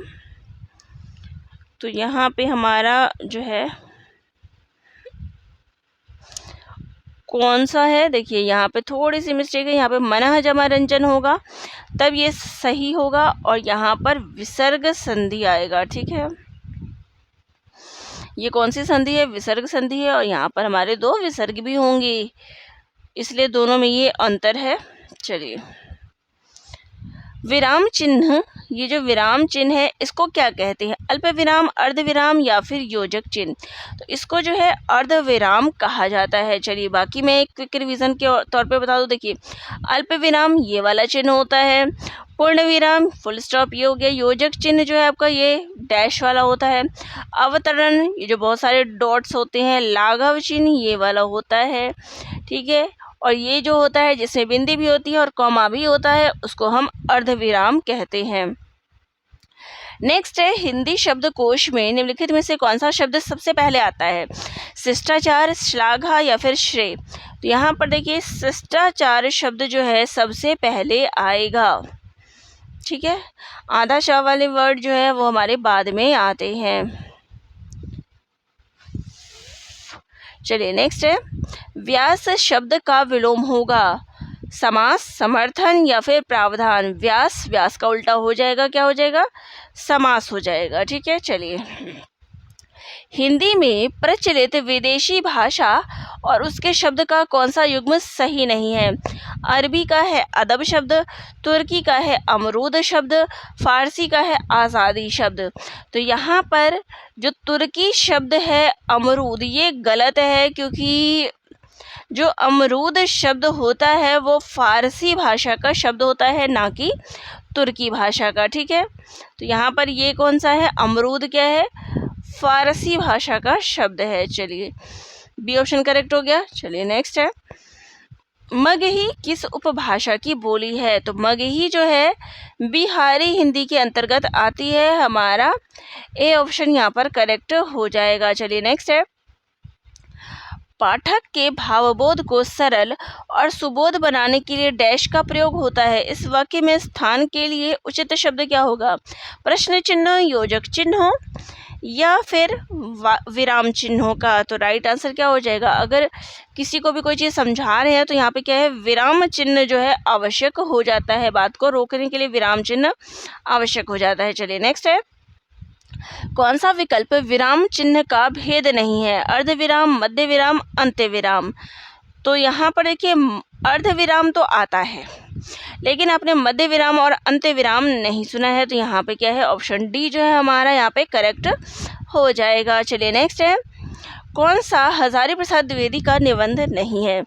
तो यहाँ पे हमारा जो है कौन सा है? देखिए यहाँ पे थोड़ी सी मिस्टेक है, यहाँ पे मनः जमा रंजन होगा तब ये सही होगा, और यहाँ पर विसर्ग संधि आएगा। ठीक है, ये कौन सी संधि है? विसर्ग संधि है, और यहाँ पर हमारे 2 विसर्ग भी होंगे, इसलिए दोनों में ये अंतर है। चलिए, विराम चिन्ह, ये जो विराम चिन्ह है इसको क्या कहते हैं? अल्प विराम, अर्ध विराम या फिर योजक चिन्ह? तो इसको जो है अर्ध विराम कहा जाता है। चलिए, बाकी मैं एक क्विक रिवीजन के तौर पे बता दूं। देखिए, अल्प विराम ये वाला चिन्ह होता है, पूर्ण विराम फुल स्टॉप ये हो गया, योजक चिन्ह जो है आपका ये डैश वाला होता है, अवतरण ये जो बहुत सारे डॉट्स होते हैं, लाघव चिन्ह ये वाला होता है। ठीक है, और ये जो होता है जिसमें बिंदी भी होती है और कॉमा भी होता है उसको हम अर्धविराम कहते हैं। नेक्स्ट है हिंदी शब्दकोश में निम्नलिखित में से कौन सा शब्द सबसे पहले आता है? शिष्टाचार, श्लाघा या फिर श्रेय। तो यहाँ पर देखिए शिष्टाचार शब्द जो है सबसे पहले आएगा, ठीक है। आधा श वाले वर्ड जो है वो हमारे बाद में आते हैं। चलिए नेक्स्ट है व्यास शब्द का विलोम होगा समास, समर्थन या फिर प्रावधान। व्यास, व्यास का उल्टा हो जाएगा, क्या हो जाएगा? समास हो जाएगा, ठीक है। चलिए हिंदी में प्रचलित विदेशी भाषा और उसके शब्द का कौन सा युग्म सही नहीं है? अरबी का है अदब शब्द, तुर्की का है अमरूद शब्द, फारसी का है आज़ादी शब्द। तो यहाँ पर जो तुर्की शब्द है अमरूद, ये गलत है, क्योंकि जो अमरूद शब्द होता है वो फारसी भाषा का शब्द होता है, ना कि तुर्की भाषा का, ठीक है। तो यहाँ पर ये कौन सा है? अमरूद क्या है? फारसी भाषा का शब्द है। चलिए बी ऑप्शन करेक्ट हो गया। चलिए नेक्स्ट है मगही किस उपभाषा की बोली है? तो मगही जो है बिहारी हिंदी के अंतर्गत आती है। हमारा ए ऑप्शन यहाँ पर करेक्ट हो जाएगा। चलिए नेक्स्ट है पाठक के भावबोध को सरल और सुबोध बनाने के लिए डैश का प्रयोग होता है। इस वाक्य में स्थान के लिए उचित शब्द क्या होगा? प्रश्न चिन्ह, योजक चिन्ह या फिर विराम चिन्हों का। तो राइट आंसर क्या हो जाएगा? अगर किसी को भी कोई चीज़ समझा रहे हैं तो यहाँ पे क्या है? विराम चिन्ह जो है आवश्यक हो जाता है, बात को रोकने के लिए विराम चिन्ह आवश्यक हो जाता है। चलिए नेक्स्ट है कौन सा विकल्प विराम चिन्ह का भेद नहीं है? अर्ध विराम, मध्य विराम, अंत्य विराम। तो यहाँ पर देखिए अर्ध विराम तो आता है, लेकिन आपने मध्य विराम और अंत्य विराम नहीं सुना है। तो यहाँ पे क्या है? ऑप्शन डी जो है हमारा यहाँ पे करेक्ट हो जाएगा। चलिए नेक्स्ट है कौन सा हजारी प्रसाद द्विवेदी का निबंध नहीं है?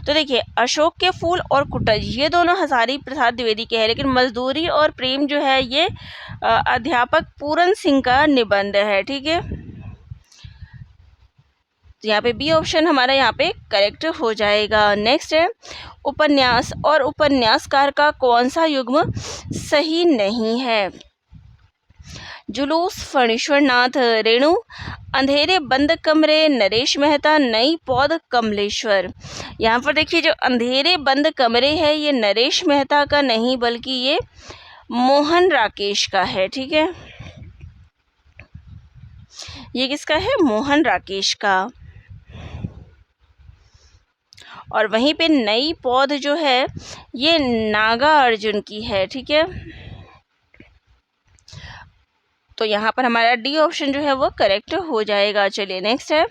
तो देखिए अशोक के फूल और कुटज ये दोनों हजारी प्रसाद द्विवेदी के हैं, लेकिन मजदूरी और प्रेम जो है ये अध्यापक पूरन सिंह का निबंध है, ठीक है। तो यहाँ पे बी ऑप्शन हमारा यहाँ पे करेक्ट हो जाएगा। नेक्स्ट है उपन्यास और उपन्यासकार का कौन सा युग्म सही नहीं है? जुलूस, फणीश्वर नाथ रेणु, अंधेरे बंद कमरे नरेश मेहता, नई पौध कमलेश्वर। यहाँ पर देखिए जो अंधेरे बंद कमरे है ये नरेश मेहता का नहीं बल्कि ये मोहन राकेश का है, ठीक है। ये किसका है? मोहन राकेश का। और वहीं पे नई पौध जो है ये नागा अर्जुन की है, ठीक है। तो यहाँ पर हमारा डी ऑप्शन जो है वो करेक्ट हो जाएगा। चलिए नेक्स्ट है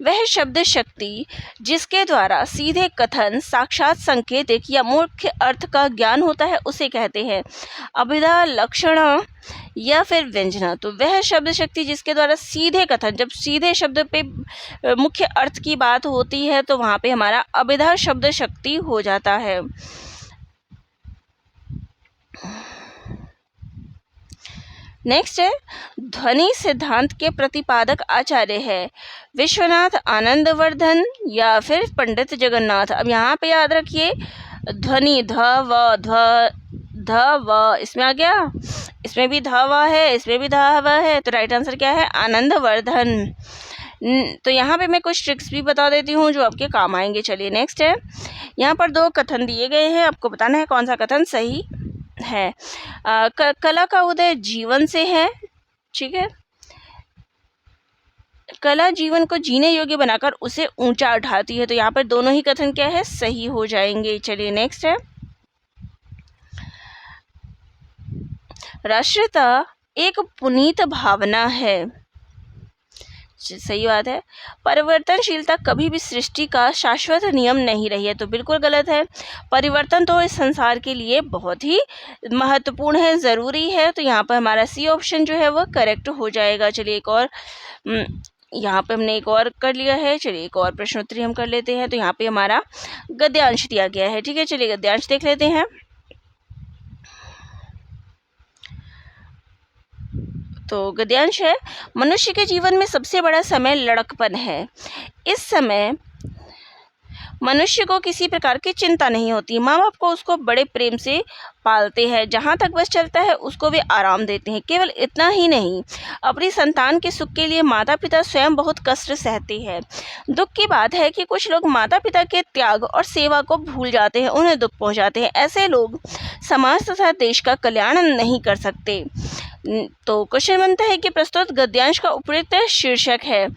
वह शब्द शक्ति जिसके द्वारा सीधे कथन, साक्षात संकेतिक या मुख्य अर्थ का ज्ञान होता है उसे कहते हैं अभिधा, लक्षण या फिर व्यंजना। तो वह शब्द शक्ति जिसके द्वारा सीधे कथन, जब सीधे शब्द पे मुख्य अर्थ की बात होती है तो वहाँ पे हमारा अभिधा शब्द शक्ति हो जाता है। नेक्स्ट है ध्वनि सिद्धांत के प्रतिपादक आचार्य है विश्वनाथ आनंदवर्धन या फिर पंडित जगन्नाथ। अब यहाँ पे याद रखिए ध्वनि ध व इसमें आ गया, इसमें भी ध व है, इसमें भी ध व है। तो राइट आंसर क्या है? आनंदवर्धन। तो यहाँ पे मैं कुछ ट्रिक्स भी बता देती हूँ जो आपके काम आएंगे। चलिए नेक्स्ट है यहाँ पर दो कथन दिए गए हैं, आपको बताना है कौन सा कथन सही है। कला का उदय जीवन से है, ठीक है। कला जीवन को जीने योग्य बनाकर उसे ऊंचा उठाती है। तो यहाँ पर दोनों ही कथन क्या है? सही हो जाएंगे। चलिए नेक्स्ट है राष्ट्रीयता एक पुनीत भावना है, सही बात है। परिवर्तनशीलता कभी भी सृष्टि का शाश्वत नियम नहीं रही है, तो बिल्कुल गलत है। परिवर्तन तो इस संसार के लिए बहुत ही महत्वपूर्ण है, ज़रूरी है। तो यहाँ पर हमारा सी ऑप्शन जो है वो करेक्ट हो जाएगा। चलिए एक और यहाँ पे हमने एक और कर लिया है। चलिए एक और प्रश्नोत्तरी हम कर लेते हैं। तो यहाँ पे हमारा गद्यांश दिया गया है, ठीक है। चलिए गद्यांश देख लेते हैं। तो गद्यांश है मनुष्य के जीवन में सबसे बड़ा समय लड़कपन है। इस समय मनुष्य को किसी प्रकार की चिंता नहीं होती। माँ बाप को उसको बड़े प्रेम से पालते हैं, जहाँ तक बस चलता है उसको वे आराम देते हैं। केवल इतना ही नहीं, अपनी संतान के सुख के लिए माता पिता स्वयं बहुत कष्ट सहते हैं। दुख की बात है कि कुछ लोग माता पिता के त्याग और सेवा को भूल जाते हैं, उन्हें दुख पहुँचाते हैं। ऐसे लोग समाज तथा देश का कल्याण नहीं कर सकते। तो क्वेश्चन बनता है कि प्रस्तुत गद्यांश का उपयुक्त शीर्षक है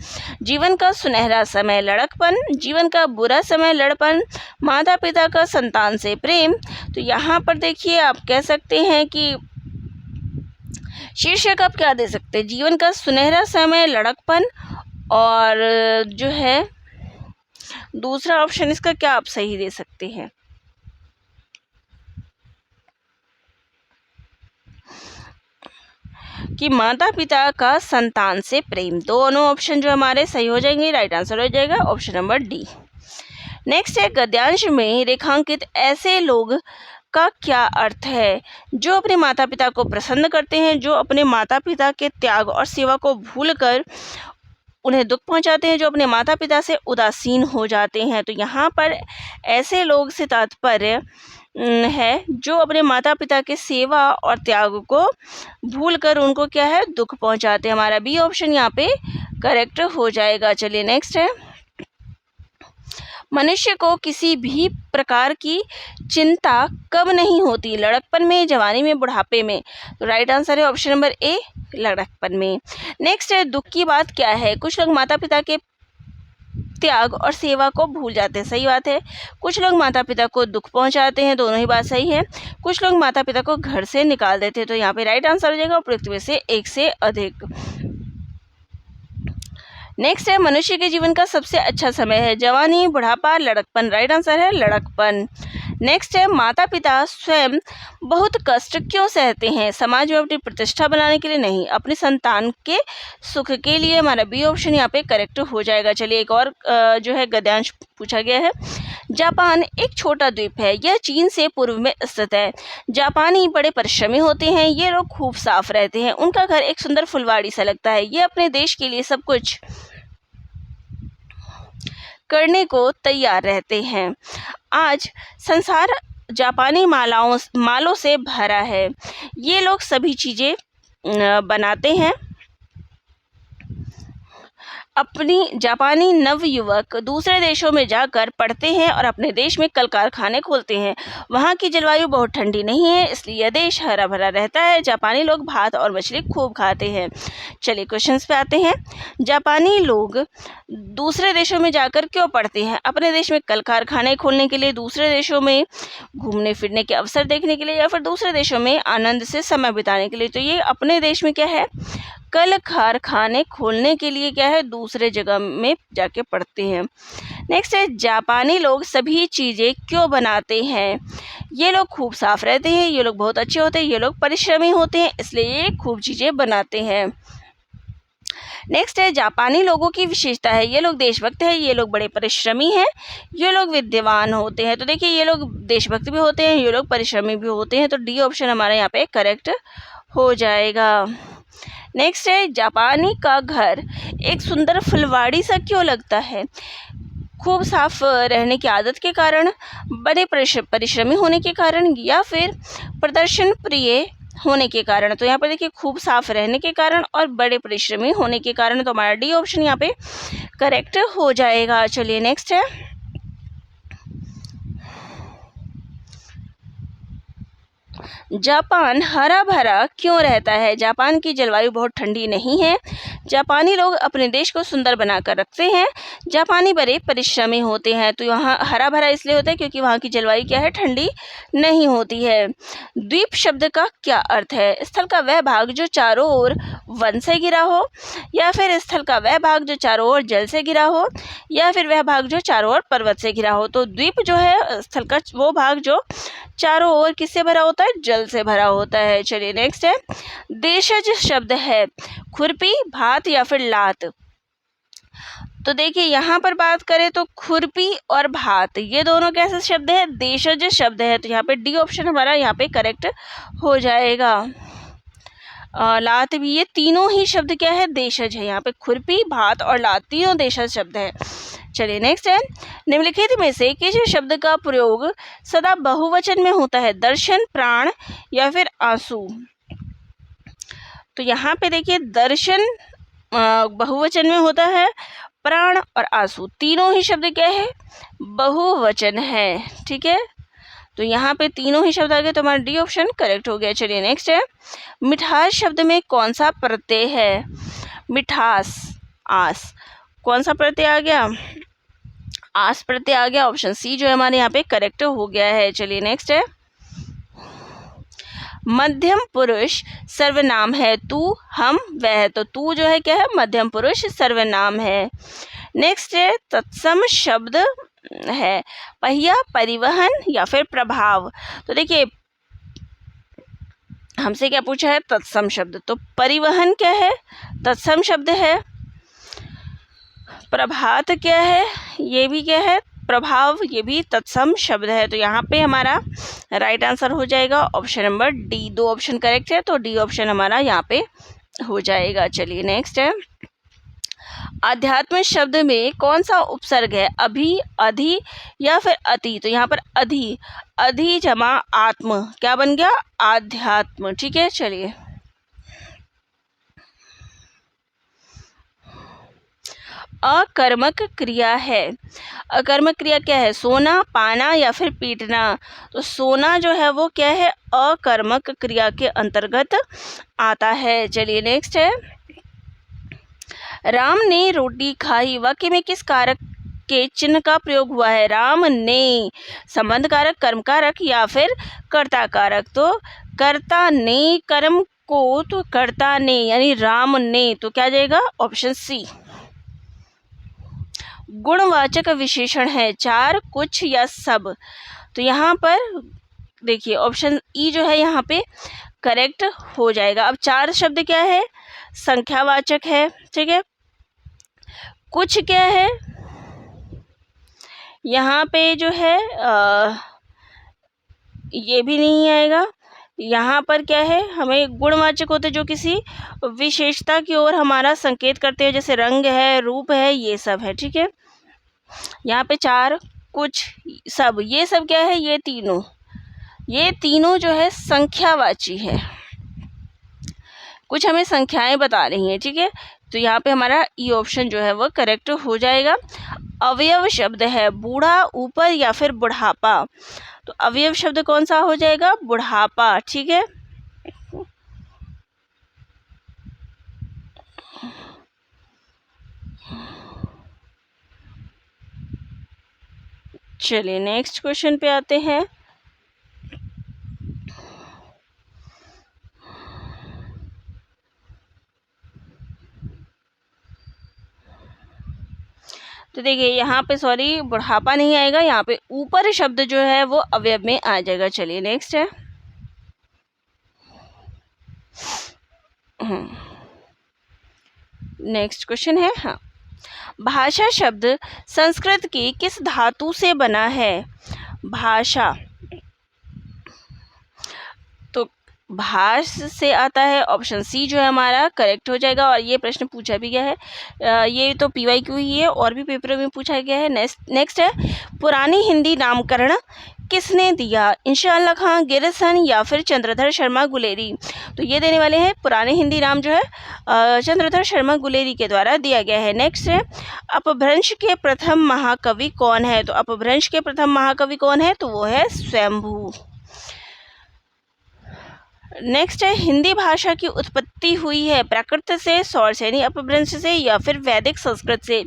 जीवन का सुनहरा समय लड़कपन, जीवन का बुरा समय लड़पन, माता पिता का संतान से प्रेम। तो यहाँ पर देखिए आप कह सकते हैं कि शीर्षक आप क्या दे सकते हैं, जीवन का सुनहरा समय लड़कपन, और जो है दूसरा ऑप्शन इसका क्या आप सही दे सकते हैं। कि माता पिता का संतान से प्रेम। दोनों ऑप्शन जो हमारे सही हो जाएंगे, राइट आंसर हो जाएगा ऑप्शन नंबर डी। नेक्स्ट है गद्यांश में रेखांकित ऐसे लोग का क्या अर्थ है। जो अपने माता पिता को प्रसन्न करते हैं, जो अपने माता पिता के त्याग और सेवा को भूलकर उन्हें दुख पहुंचाते हैं, जो अपने माता पिता से उदासीन हो जाते हैं। तो यहाँ पर ऐसे लोग से तात्पर्य है जो अपने माता पिता के सेवा और त्याग को भूलकर उनको क्या है, दुख पहुंचाते हैं। हमारा बी ऑप्शन यहाँ पे करेक्ट हो जाएगा। चलिए नेक्स्ट है, मनुष्य को किसी भी प्रकार की चिंता कब नहीं होती, लड़कपन में, जवानी में, बुढ़ापे में। तो राइट आंसर है ऑप्शन नंबर ए, लड़कपन में। नेक्स्ट है, दुख की बात क्या है। कुछ लोग माता पिता के त्याग और सेवा को भूल जाते हैं, सही बात है। कुछ लोग माता पिता को दुख पहुंचाते हैं, दोनों ही बात सही है। कुछ लोग माता पिता को घर से निकाल देते हैं। तो यहाँ पे राइट आंसर हो जाएगा उपयुक्त में से एक से अधिक। नेक्स्ट है, मनुष्य के जीवन का सबसे अच्छा समय है जवानी, बुढ़ापा, लड़कपन। राइट आंसर है लड़कपन। नेक्स्ट है, माता पिता स्वयं बहुत कष्ट क्यों सहते हैं, समाज में अपनी प्रतिष्ठा बनाने के लिए नहीं, अपनी संतान के सुख के लिए। हमारा बी ऑप्शन यहाँ पे करेक्ट हो जाएगा। चलिए एक और जो है गद्यांश पूछा गया है। जापान एक छोटा द्वीप है, यह चीन से पूर्व में स्थित है। जापानी बड़े परिश्रमी होते हैं, ये लोग खूब साफ रहते हैं, उनका घर एक सुंदर फुलवाड़ी सा लगता है, ये अपने देश के लिए सब कुछ करने को तैयार रहते हैं। आज संसार जापानी मालों से भरा है, ये लोग सभी चीज़ें बनाते हैं। अपनी जापानी नवयुवक दूसरे देशों में जाकर पढ़ते हैं और अपने देश में कल कारखाने खोलते हैं। वहाँ की जलवायु बहुत ठंडी नहीं है, इसलिए यह देश हरा भरा रहता है। जापानी लोग भात और मछली खूब खाते हैं। चलिए क्वेश्चंस पे आते हैं। जापानी लोग दूसरे देशों में जाकर क्यों पढ़ते हैं, अपने देश में कल कारखाने खोलने के लिए, दूसरे देशों में घूमने फिरने के अवसर देखने के लिए, या फिर दूसरे देशों में आनंद से समय बिताने के लिए। तो ये अपने देश में क्या है, कल कारखाने खोलने के लिए क्या है, दूसरे जगह में जाके पढ़ते हैं। नेक्स्ट है, जापानी लोग सभी चीज़ें क्यों बनाते हैं। ये लोग खूब साफ रहते हैं, ये लोग बहुत अच्छे होते हैं, ये लोग परिश्रमी होते हैं, इसलिए ये खूब चीज़ें बनाते हैं। नेक्स्ट है, जापानी लोगों की विशेषता है, ये लोग देशभक्त हैं, ये लोग बड़े परिश्रमी हैं, ये लोग विद्वान होते हैं। तो देखिए ये लोग देशभक्त भी होते हैं, ये लोग परिश्रमी भी होते हैं। तो डी ऑप्शन हमारा यहाँ पे करेक्ट हो जाएगा। नेक्स्ट है, जापानी का घर एक सुंदर फुलवाड़ी सा क्यों लगता है, खूब साफ रहने की आदत के कारण, बड़े परिश्रमी होने के कारण, या फिर प्रदर्शन प्रिय होने के कारण। तो यहाँ पर देखिए खूब साफ रहने के कारण और बड़े परिश्रमी होने के कारण। तो हमारा डी ऑप्शन यहाँ पे करेक्ट हो जाएगा। चलिए नेक्स्ट है, जापान हरा भरा क्यों रहता है। जापान की जलवायु बहुत ठंडी नहीं है, जापानी लोग अपने देश को सुंदर बनाकर रखते हैं, जापानी बड़े परिश्रमी होते हैं। तो यहाँ हरा भरा इसलिए होता है क्योंकि वहाँ की जलवायु क्या है, ठंडी नहीं होती है। द्वीप शब्द का क्या अर्थ है, स्थल का वह भाग जो चारों ओर वन से घिरा हो, या फिर स्थल का वह भाग जो चारों ओर जल से घिरा हो, या फिर वह भाग जो चारों ओर पर्वत से घिरा हो। तो द्वीप जो है स्थल का वो भाग जो चारों ओर किससे भरा होता है, जल से भरा होता है। चलिए नेक्स्ट है, देशज शब्द है खुरपी, भात या फिर लात। तो देखिए यहाँ पर बात करें तो खुरपी और भात ये दोनों कैसे शब्द है, देशज शब्द है। तो यहाँ पे डी ऑप्शन हमारा यहाँ पे करेक्ट हो जाएगा। लात भी, ये तीनों ही शब्द क्या है, देशज है। यहाँ पे खुरपी, भात और लात तीनों देशज शब्द है। चलिए नेक्स्ट है, निम्नलिखित में से किस शब्द का प्रयोग सदा बहुवचन में होता है? दर्शन, प्राण या फिर आंसू? तो यहाँ पे देखिए दर्शन बहुवचन में होता है, प्राण और आंसू तीनों ही शब्द क्या है? बहुवचन है। ठीक है, तो यहाँ पे तीनों ही शब्द आ गए, तो हमारा डी ऑप्शन करेक्ट हो गया। चलिए नेक्स्ट है, मिठास शब्द में कौन सा प्रत्यय है? मिठास, आस, कौन सा प्रत्यय आ गया? आस प्रत्यय आ गया। ऑप्शन सी जो है हमारे यहाँ पे करेक्ट हो गया है। चलिए नेक्स्ट है, मध्यम पुरुष सर्वनाम है। तू, हम, वह, तो तू जो है क्या है? मध्यम पुरुष सर्वनाम है। नेक्स्ट है, तत्सम शब्द है पहिया, परिवहन या फिर प्रभाव? तो देखिए हमसे क्या पूछा है? तत्सम शब्द, तो परिवहन क्या है? तत्सम शब्द है। प्रभात क्या है? ये भी क्या है? प्रभाव, ये भी तत्सम शब्द है। तो यहाँ पे हमारा राइट आंसर हो जाएगा ऑप्शन नंबर डी। दो ऑप्शन करेक्ट है, तो डी ऑप्शन हमारा यहाँ पे हो जाएगा। चलिए नेक्स्ट है, अध्यात्म शब्द में कौन सा उपसर्ग है? अभी, अधि या फिर अति? तो यहाँ पर अधि, अधि जमा आत्म, क्या बन गया? आध्यात्म। ठीक है, चलिए अकर्मक क्रिया है। अकर्मक क्रिया क्या है? सोना, पाना या फिर पीटना? तो सोना जो है वो क्या है? अकर्मक क्रिया के अंतर्गत आता है। चलिए नेक्स्ट है, राम ने रोटी खाई वाक्य में किस कारक के चिन्ह का प्रयोग हुआ है? राम ने, संबंध कारक, कर्म कारक या फिर कर्ता कारक? तो कर्ता ने कर्म को, तो कर्ता ने यानी राम ने, तो क्या जाएगा? Option C. गुणवाचक विशेषण है चार, कुछ या सब? तो यहाँ पर देखिए ऑप्शन ई जो है यहाँ पे करेक्ट हो जाएगा। अब चार शब्द क्या है? संख्यावाचक है। ठीक है, कुछ क्या है? यहाँ पे जो है ये भी नहीं आएगा। यहाँ पर क्या है? हमें गुणवाचक होते जो किसी विशेषता की ओर हमारा संकेत करते हैं, जैसे रंग है, रूप है, ये सब है। ठीक है, यहाँ पे चार, कुछ, सब, ये सब क्या है? ये तीनों जो है संख्यावाची है, कुछ हमें संख्याएं बता रही हैं। ठीक है, तो यहाँ पे हमारा ई ऑप्शन जो है वो करेक्ट हो जाएगा। अवयव शब्द है बूढ़ा, ऊपर या फिर बुढ़ापा? तो अवयव शब्द कौन सा हो जाएगा? बुढ़ापा। ठीक है, चलिए नेक्स्ट क्वेश्चन पे आते हैं। तो देखिए यहाँ पे सॉरी बुढ़ापा नहीं आएगा, यहाँ पे ऊपर शब्द जो है वो अवयव में आ जाएगा। चलिए नेक्स्ट है, नेक्स्ट क्वेश्चन है, हाँ, भाषा शब्द संस्कृत की किस धातु से बना है? भाषा, तो भाष से आता है। ऑप्शन सी जो है हमारा करेक्ट हो जाएगा। और ये प्रश्न पूछा भी गया है, ये तो PYQ ही है, और भी पेपरों में पूछा गया है। नेक्स्ट है, पुरानी हिंदी नामकरण किसने दिया? इंशाअल्लाह खां, गिरसन या फिर चंद्रधर शर्मा गुलेरी? तो ये देने वाले हैं पुराने हिंदी नाम जो है चंद्रधर शर्मा गुलेरी के द्वारा दिया गया है। नेक्स्ट है, अपभ्रंश के प्रथम महाकवि कौन है? तो अपभ्रंश के प्रथम महाकवि कौन है? तो वो है स्वयंभू। नेक्स्ट है, हिंदी भाषा की उत्पत्ति हुई है प्राकृत से, सौर से यानी अपभ्रंश से, या फिर वैदिक संस्कृत से?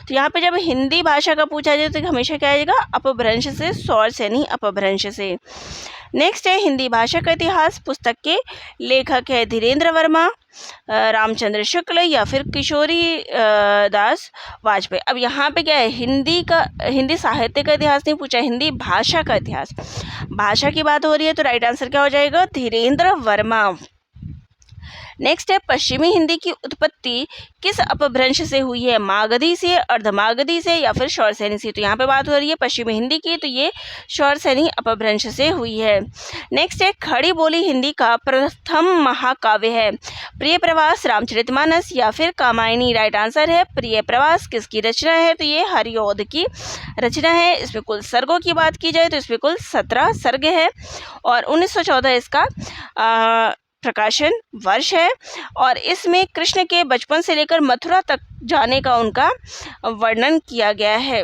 तो यहाँ पे जब हिंदी भाषा का पूछा जाए तो हमेशा क्या आएगा? अपभ्रंश से, सौर से नहीं अपभ्रंश से। नेक्स्ट है, हिंदी भाषा का इतिहास पुस्तक के लेखक है धीरेन्द्र वर्मा, रामचंद्र शुक्ल या फिर किशोरी दास वाजपेयी? अब यहाँ पे क्या है? हिंदी साहित्य का इतिहास नहीं पूछा, हिंदी भाषा का इतिहास, भाषा की बात हो रही है, तो राइट आंसर क्या हो जाएगा? धीरेन्द्र वर्मा। नेक्स्ट है पश्चिमी हिंदी की उत्पत्ति किस अपभ्रंश से हुई है, मागधी से, अर्धमागधी से या फिर शौरसेनी से। तो यहाँ पे बात हो रही है पश्चिमी हिंदी की, तो ये शौरसेनी अपभ्रंश से हुई है। नेक्स्ट है खड़ी बोली हिंदी का प्रथम महाकाव्य है, प्रिय प्रवास, रामचरितमानस या फिर कामायनी। राइट आंसर है प्रिय प्रवास। किसकी रचना है, तो ये हरिऔध की रचना है। इसमें कुल सर्गों की बात की जाए तो इसमें कुल 17 सर्ग है और 1914 इसका प्रकाशन वर्ष है और इसमें कृष्ण के बचपन से लेकर मथुरा तक जाने का उनका वर्णन किया गया है।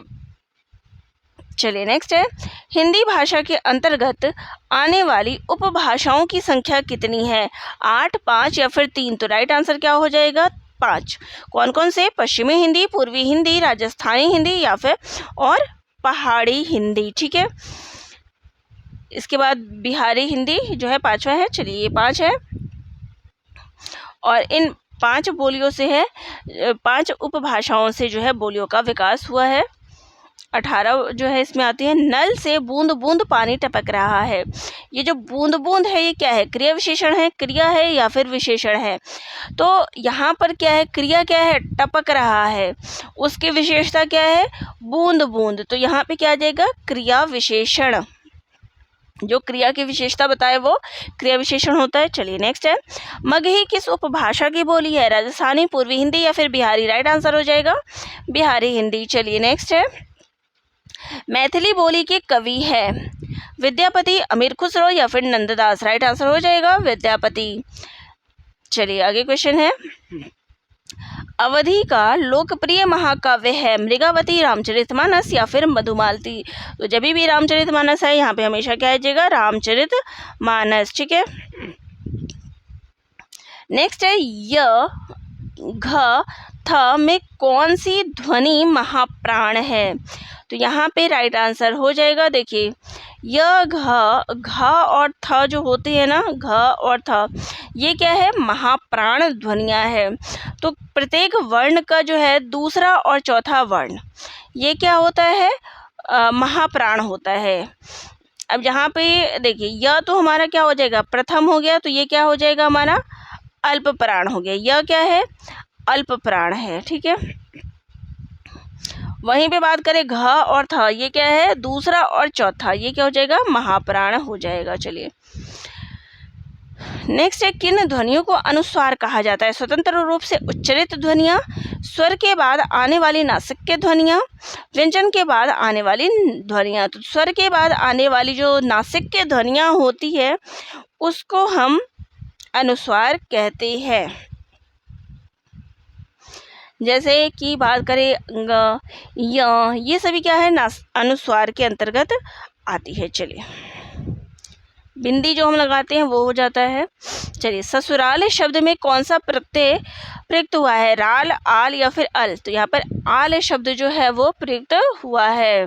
चलिए नेक्स्ट है हिंदी भाषा के अंतर्गत आने वाली उपभाषाओं की संख्या कितनी है, 8, 5 या फिर 3। तो राइट आंसर क्या हो जाएगा, 5। कौन कौन से, पश्चिमी हिंदी, पूर्वी हिंदी, राजस्थानी हिंदी या फिर और पहाड़ी हिंदी। ठीक है, इसके बाद बिहारी हिंदी जो है 5वां है। चलिए ये 5 है और इन 5 बोलियों से है, 5 उपभाषाओं से जो है बोलियों का विकास हुआ है। 18 जो है इसमें आती है, नल से बूंद बूंद पानी टपक रहा है। ये जो बूंद बूंद है ये क्या है, क्रिया विशेषण है, क्रिया है या फिर विशेषण है। तो यहाँ पर क्या है, क्रिया क्या है, टपक रहा है, उसकी विशेषता क्या है, बूंद बूंद। तो यहाँ पे क्या आ जाएगा, क्रिया विशेषण। जो क्रिया की विशेषता बताए वो क्रिया विशेषण होता है। चलिए नेक्स्ट है मगही किस उपभाषा की बोली है, राजस्थानी, पूर्वी हिंदी या फिर बिहारी। राइट आंसर हो जाएगा बिहारी हिंदी। चलिए नेक्स्ट है मैथिली बोली के कवि है, विद्यापति, अमीर खुसरो या फिर नंददास। राइट आंसर हो जाएगा विद्यापति। चलिए आगे क्वेश्चन है अवधि का लोकप्रिय महाकाव्य है, मृगावती, रामचरितमानस या फिर मधुमालती। तो जब भी रामचरितमानस है यहाँ पे हमेशा क्या आ जाएगा, रामचरितमानस। ठीक है, नेक्स्ट है य, घ, थ में कौन सी ध्वनि महाप्राण है। तो यहाँ पे राइट आंसर हो जाएगा, देखिए य, घ और थ जो होते हैं ना, घ और थ ये क्या है, महाप्राण ध्वनियाँ है। तो प्रत्येक वर्ण का जो है दूसरा और चौथा वर्ण ये क्या होता है, महाप्राण होता है। अब यहाँ पे देखिए य तो हमारा क्या हो जाएगा, प्रथम हो गया, तो ये क्या हो जाएगा हमारा, अल्प प्राण हो गया। यह क्या है, अल्प प्राण है। ठीक है, वहीं पे बात करें घ और थ ये क्या है, दूसरा और चौथा, ये क्या हो जाएगा, महाप्राण हो जाएगा। चलिए नेक्स्ट है किन ध्वनियों को अनुस्वार कहा जाता है, स्वतंत्र रूप से उच्चरित ध्वनियाँ, स्वर के बाद आने वाली नासिक्य ध्वनियाँ, व्यंजन के बाद आने वाली ध्वनियाँ। तो स्वर के बाद आने वाली जो नासिक्य ध्वनियाँ होती है उसको हम अनुस्वार कहते हैं। जैसे कि बात करें ग, य, ये सभी क्या है, अनुस्वार के अंतर्गत आती है। चलिए बिंदी जो हम लगाते हैं वो हो जाता है। चलिए ससुराल शब्द में कौन सा प्रत्यय प्रयुक्त हुआ है, राल, आल या फिर अल। तो यहाँ पर आल शब्द जो है वो प्रयुक्त हुआ है।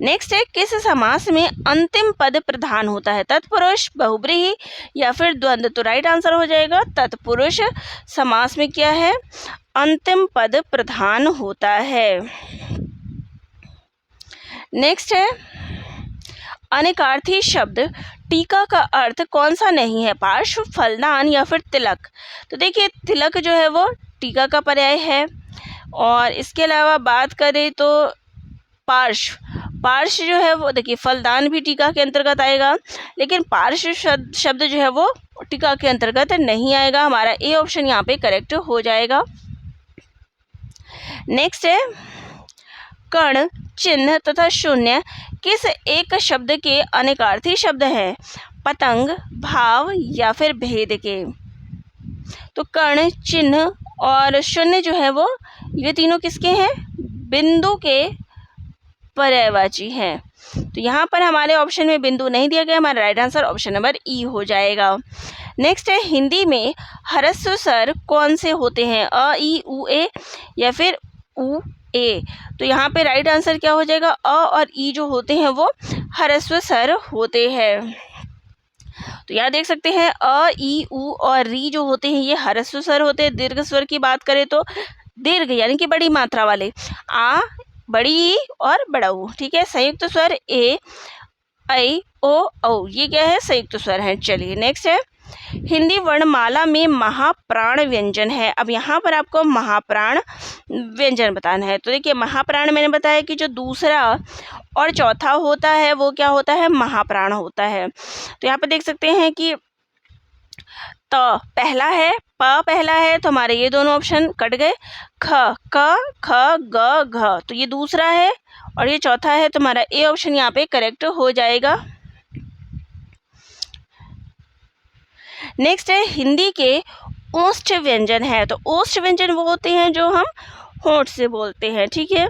नेक्स्ट है किस समास में अंतिम पद प्रधान होता है, तत्पुरुष, बहुब्रीहि या फिर द्वंद्व। तो राइट आंसर हो जाएगा तत्पुरुष समास में क्या है, अंतिम पद प्रधान होता है। नेक्स्ट है अनेकार्थी शब्द टीका का अर्थ कौन सा नहीं है, पार्श्व, फलदान या फिर तिलक। तो देखिए तिलक जो है वो टीका का पर्याय है और इसके अलावा बात करें तो पार्श्व जो है वो देखिए फलदान भी टीका के अंतर्गत आएगा, लेकिन पार्श्व शब्द जो है वो टीका के अंतर्गत नहीं आएगा। हमारा ए ऑप्शन यहाँ पे करेक्ट हो जाएगा। नेक्स्ट है कण, चिन्ह तथा शून्य किस एक शब्द के अनेकार्थी शब्द हैं, पतंग, भाव या फिर भेद के। तो कण, चिन्ह और शून्य जो है वो ये तीनों किसके हैं, बिंदु के पर्यायवाची हैं। तो यहाँ पर हमारे ऑप्शन में बिंदु नहीं दिया गया, हमारा राइट आंसर ऑप्शन नंबर ई हो जाएगा। नेक्स्ट है हिंदी में ह्रस्व स्वर कौन से होते हैं, अ, ई, उ, ए या फिर उ, ए। तो यहाँ पे राइट आंसर क्या हो जाएगा, अ और ई जो होते हैं वो ह्रस्व स्वर होते हैं। तो यहाँ देख सकते हैं अ, ई, उ और री जो होते हैं ये ह्रस्व स्वर होते हैं। दीर्घ स्वर की बात करें तो दीर्घ यानी कि बड़ी मात्रा वाले आ, बड़ी ई और बड़ा ऊ। ठीक है, संयुक्त स्वर ए, ऐ, ओ, औ ये क्या है, संयुक्त स्वर है। चलिए नेक्स्ट है हिंदी वर्णमाला में महाप्राण व्यंजन है। अब यहाँ पर आपको महाप्राण व्यंजन बताना है। तो देखिए महाप्राण मैंने बताया कि जो दूसरा और चौथा होता है वो क्या होता है, महाप्राण होता है। तो यहाँ पे देख सकते हैं कि त पहला है, प पहला है, तो हमारे ये दोनों ऑप्शन कट गए। ख, क, ख, ग, घ, तो ये दूसरा है और ये चौथा है, तो हमारा ए ऑप्शन यहाँ पे करेक्ट हो जाएगा। नेक्स्ट है हिंदी के ओष्ठ व्यंजन है। तो ओष्ठ व्यंजन वो होते हैं जो हम होंठ से बोलते हैं, ठीक है।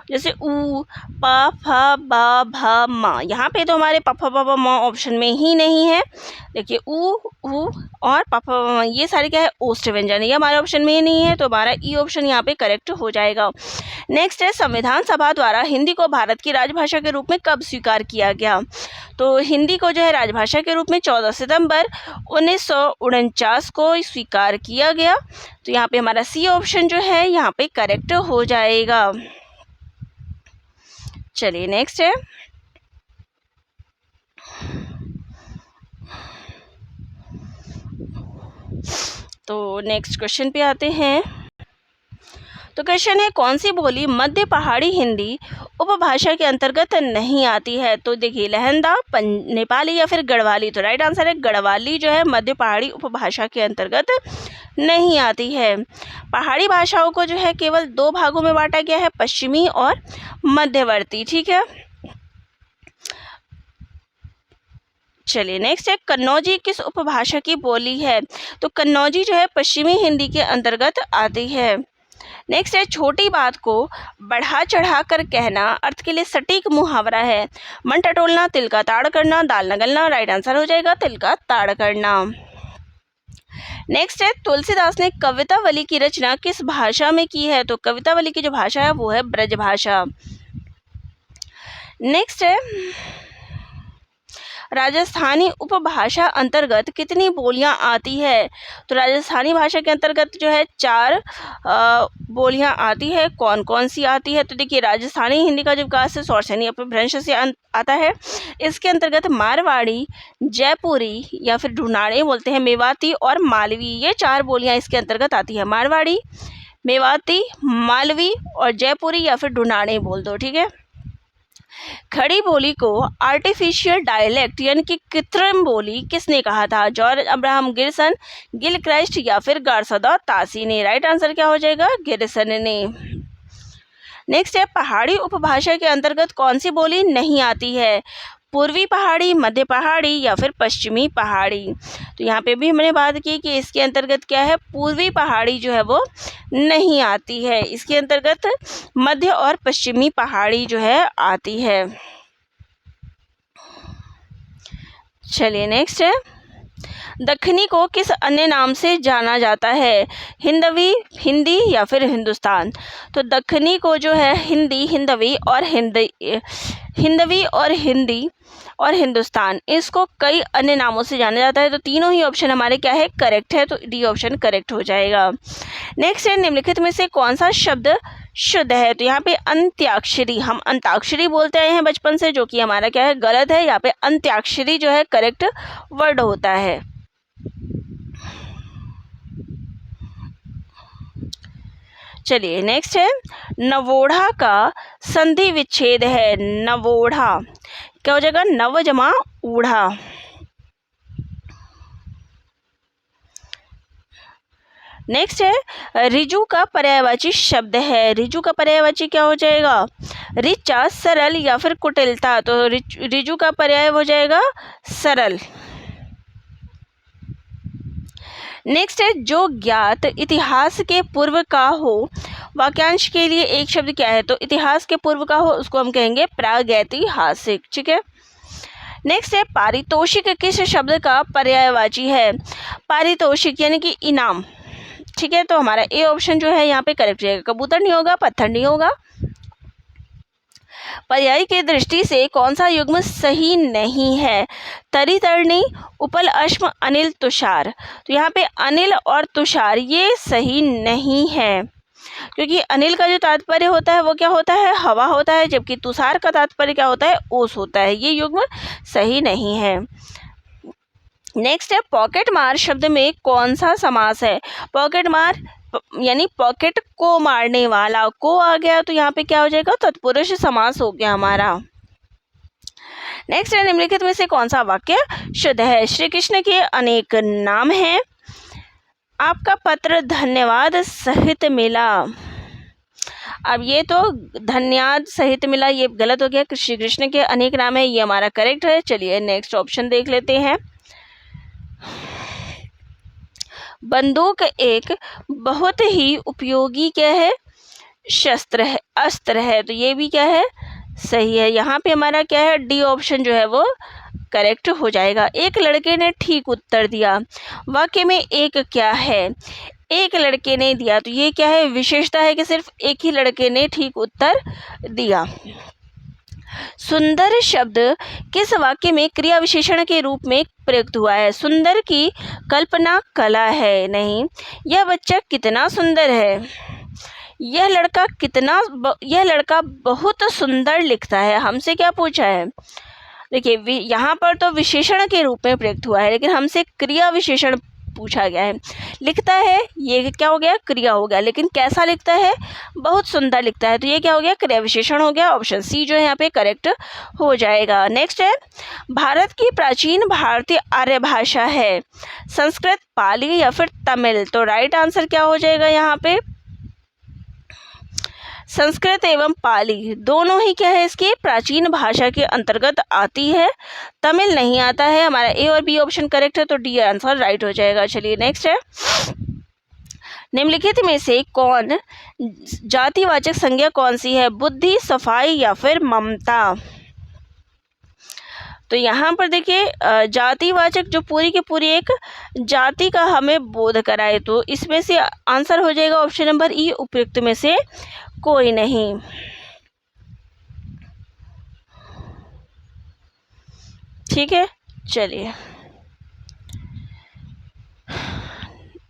जैसे उ, प, फ, ब, भ, म। यहाँ पे तो हमारे प, फ, ब, भ, म ऑप्शन में ही नहीं है। देखिए उ और प, फ, ब, म ये सारे क्या है, ओष्ठ व्यंजन, ये हमारे ऑप्शन में ही नहीं है, तो हमारा ई ऑप्शन यहाँ पे करेक्ट हो जाएगा। नेक्स्ट है संविधान सभा द्वारा हिंदी को भारत की राजभाषा के रूप में कब स्वीकार किया गया। तो हिंदी को जो है राजभाषा के रूप में 14 सितंबर 1949 को स्वीकार किया गया। तो यहाँ पे हमारा सी ऑप्शन जो है यहाँ पे करेक्ट हो जाएगा। चलिए नेक्स्ट है तो नेक्स्ट क्वेश्चन पे आते हैं। तो क्वेश्चन है कौन सी बोली मध्य पहाड़ी हिंदी उपभाषा के अंतर्गत नहीं आती है। तो देखिए लहंदा, नेपाली या फिर गढ़वाली। तो राइट आंसर है गढ़वाली जो है मध्य पहाड़ी उपभाषा के अंतर्गत नहीं आती है। पहाड़ी भाषाओं को जो है केवल 2 भागों में बांटा गया है, पश्चिमी और मध्यवर्ती, ठीक है। चलिए नेक्स्ट है कन्नौजी किस उपभाषा की बोली है। तो कन्नौजी जो है पश्चिमी हिंदी के अंतर्गत आती है। नेक्स्ट है छोटी बात को बढ़ा चढ़ा कर कहना अर्थ के लिए सटीक मुहावरा है। मन टटोलना, तिल का ताड़ करना, दाल नगलना। राइट आंसर हो जाएगा तिल का ताड़ करना। नेक्स्ट है तुलसीदास ने कवितावली की रचना किस भाषा में की है। तो कवितावली की जो भाषा है वो है ब्रज भाषा। नेक्स्ट है राजस्थानी उपभाषा अंतर्गत कितनी बोलियां आती है। तो राजस्थानी भाषा के अंतर्गत जो है 4 बोलियां आती है। कौन कौन सी आती है। तो देखिए राजस्थानी हिंदी का जो विकास है सौरसेनी अपभ्रंश से आता है। इसके अंतर्गत मारवाड़ी, जयपुरी या फिर ढूंढाड़ी बोलते हैं, मेवाती और मालवी, ये 4 बोलियां इसके अंतर्गत आती है। मारवाड़ी, मेवाती, मालवी और जयपुरी या फिर ढूंढाड़ी बोल दो, ठीक है। खड़ी बोली को आर्टिफिशियल डायलेक्ट यानी कि कृत्रिम बोली किसने कहा था। जॉर्ज अब्राहम गिरसन, गिल क्राइस्ट या फिर गार्सदा तासी ने। राइट आंसर क्या हो जाएगा, गिरसन ने। नेक्स्ट है पहाड़ी उपभाषा के अंतर्गत कौन सी बोली नहीं आती है। पूर्वी पहाड़ी, मध्य पहाड़ी या फिर पश्चिमी पहाड़ी। तो यहाँ पे भी हमने बात की कि इसके अंतर्गत क्या है, पूर्वी पहाड़ी जो है वो नहीं आती है। इसके अंतर्गत मध्य और पश्चिमी पहाड़ी जो है आती है। चलिए नेक्स्ट है दक्षिणी को किस अन्य नाम से जाना जाता है। हिंदवी, हिंदी या फिर हिंदुस्तान। तो दक्षिणी को जो है हिंदी, हिंदवी और हिंदी और हिंदुस्तान, इसको कई अन्य नामों से जाना जाता है। तो तीनों ही ऑप्शन हमारे क्या है, करेक्ट है। तो डी ऑप्शन करेक्ट हो जाएगा। नेक्स्ट है निम्नलिखित में से कौन सा शब्द शुद्ध है। तो यहाँ पे अंत्याक्षरी, हम अंताक्षरी बोलते आए हैं बचपन से, जो कि हमारा क्या है, गलत है। यहाँ पे अंत्याक्षरी जो है करेक्ट वर्ड होता है। चलिए नेक्स्ट है नवोढ़ा का संधि विच्छेद है। नवोढ़ा क्या हो जाएगा, नव जमा ऊढ़ा। नेक्स्ट है रिजु का पर्यायवाची शब्द है। रिजु का पर्यायवाची क्या हो जाएगा, रिचा, सरल या फिर कुटिलता। तो रिजु का पर्याय हो जाएगा सरल। नेक्स्ट है जो ज्ञात इतिहास के पूर्व का हो, वाक्यांश के लिए एक शब्द क्या है। तो इतिहास के पूर्व का हो उसको हम कहेंगे प्रागैतिहासिक, ठीक है। नेक्स्ट है पारितोषिक किस शब्द का पर्यायवाची है। पारितोषिक यानी कि इनाम, ठीक है। तो हमारा ए ऑप्शन जो है यहाँ पे करेक्ट रहेगा। कबूतर नहीं होगा, पत्थर नहीं होगा। पर्याय की दृष्टि से कौन सा युग्म सही नहीं है। तरी, तरनी, उपल, अश्म, अनिल, तुषार। तो यहाँ पे अनिल और तुषार ये सही नहीं है, क्योंकि अनिल का जो तात्पर्य होता है वो क्या होता है, हवा होता है, जबकि तुषार का तात्पर्य क्या होता है, ओस होता है। ये युग्म सही नहीं है। नेक्स्ट है पॉकेट मार शब्द में कौन सा समास है। पॉकेट मार यानी पॉकेट को मारने वाला, को आ गया तो यहाँ पे क्या हो जाएगा, तत्पुरुष समास हो गया हमारा। नेक्स्ट है निम्नलिखित में से कौन सा वाक्य शुद्ध है। श्री कृष्ण के अनेक नाम हैं, आपका पत्र धन्यवाद सहित मिला। अब ये तो धन्यवाद सहित मिला ये गलत हो गया, श्री कृष्ण के अनेक नाम है ये हमारा करेक्ट है। चलिए नेक्स्ट ऑप्शन देख लेते हैं। बंदूक एक बहुत ही उपयोगी क्या है, शस्त्र है, अस्त्र है, तो ये भी क्या है, सही है। यहाँ पे हमारा क्या है, डी ऑप्शन जो है वो करेक्ट हो जाएगा। एक लड़के ने ठीक उत्तर दिया, वाक्य में एक क्या है, एक लड़के ने दिया, तो ये क्या है, विशेषता है कि सिर्फ एक ही लड़के ने ठीक उत्तर दिया। सुंदर शब्द किस वाक्य में क्रिया विशेषण के रूप में प्रयुक्त हुआ है। सुंदर की कल्पना कला है, नहीं। यह बच्चा कितना सुंदर है, यह लड़का बहुत सुंदर लिखता है। हमसे क्या पूछा है, देखिए यहाँ पर तो विशेषण के रूप में प्रयुक्त हुआ है, लेकिन हमसे क्रिया विशेषण पूछा गया है। लिखता है ये क्या हो गया, क्रिया हो गया, लेकिन कैसा लिखता है, बहुत सुंदर लिखता है, तो ये क्या हो गया, क्रिया विशेषण हो गया। ऑप्शन सी जो है यहाँ पे करेक्ट हो जाएगा। नेक्स्ट है भारत की प्राचीन भारतीय आर्य भाषा है, संस्कृत, पाली या फिर तमिल, तो राइट आंसर क्या हो जाएगा यहाँ पे, संस्कृत एवं पाली दोनों ही क्या है, इसकी प्राचीन भाषा के अंतर्गत आती है, तमिल नहीं आता है। हमारा ए और बी ऑप्शन करेक्ट है, तो डी आंसर राइट हो जाएगा। चलिए नेक्स्ट है निम्नलिखित में से कौन जातिवाचक संज्ञा कौन सी है, बुद्धि, सफाई या फिर ममता। तो यहाँ पर देखिए जातिवाचक जो पूरी की पूरी एक जाति का हमें बोध कराए, तो इसमें से आंसर हो जाएगा ऑप्शन नंबर ई, उपयुक्त में से कोई नहीं। ठीक है, चलिए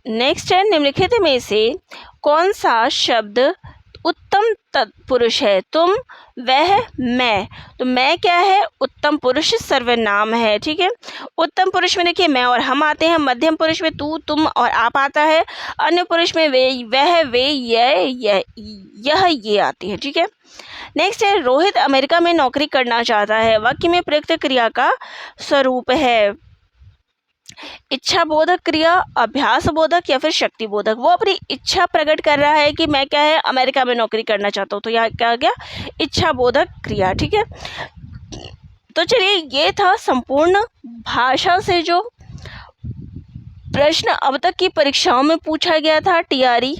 नेक्स्ट है निम्नलिखित में से कौन सा शब्द उत्तम तत्पुरुष है, तुम, वह, मैं, तो मैं क्या है, उत्तम पुरुष सर्वनाम है। ठीक है, उत्तम पुरुष में देखिए मैं और हम आते हैं, मध्यम पुरुष में तू, तुम और आप आता है, अन्य पुरुष में वे, वह, वे, यह, ये आती है। ठीक है, नेक्स्ट है रोहित अमेरिका में नौकरी करना चाहता है, वाक्य में प्रयुक्त क्रिया का स्वरूप है, इच्छा बोधक क्रिया, अभ्यास बोधक या फिर शक्ति बोधक। वो अपनी इच्छा प्रकट कर रहा है कि मैं क्या है, अमेरिका में नौकरी करना चाहता हूँ, तो यहाँ क्या आ गया, इच्छा बोधक क्रिया। ठीक है, तो चलिए ये था संपूर्ण भाषा से जो प्रश्न अब तक की परीक्षाओं में पूछा गया था, टीआरई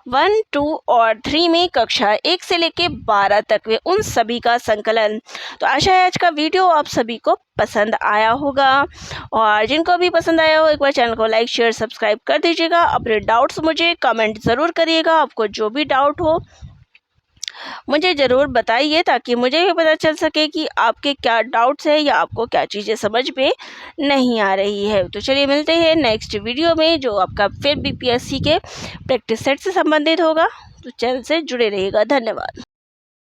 1, 2 और 3 में कक्षा 1 से लेके 12 तक वे उन सभी का संकलन। तो आशा है आज का वीडियो आप सभी को पसंद आया होगा, और जिनको भी पसंद आया हो एक बार चैनल को लाइक, शेयर, सब्सक्राइब कर दीजिएगा। अपने डाउट्स मुझे कमेंट ज़रूर करिएगा, आपको जो भी डाउट हो मुझे ज़रूर बताइए, ताकि मुझे भी पता चल सके कि आपके क्या डाउट्स है या आपको क्या चीज़ें समझ में नहीं आ रही है। तो चलिए मिलते हैं नेक्स्ट वीडियो में, जो आपका फिर बीपीएससी के प्रैक्टिस सेट से संबंधित होगा। तो चैनल से जुड़े रहिएगा। धन्यवाद।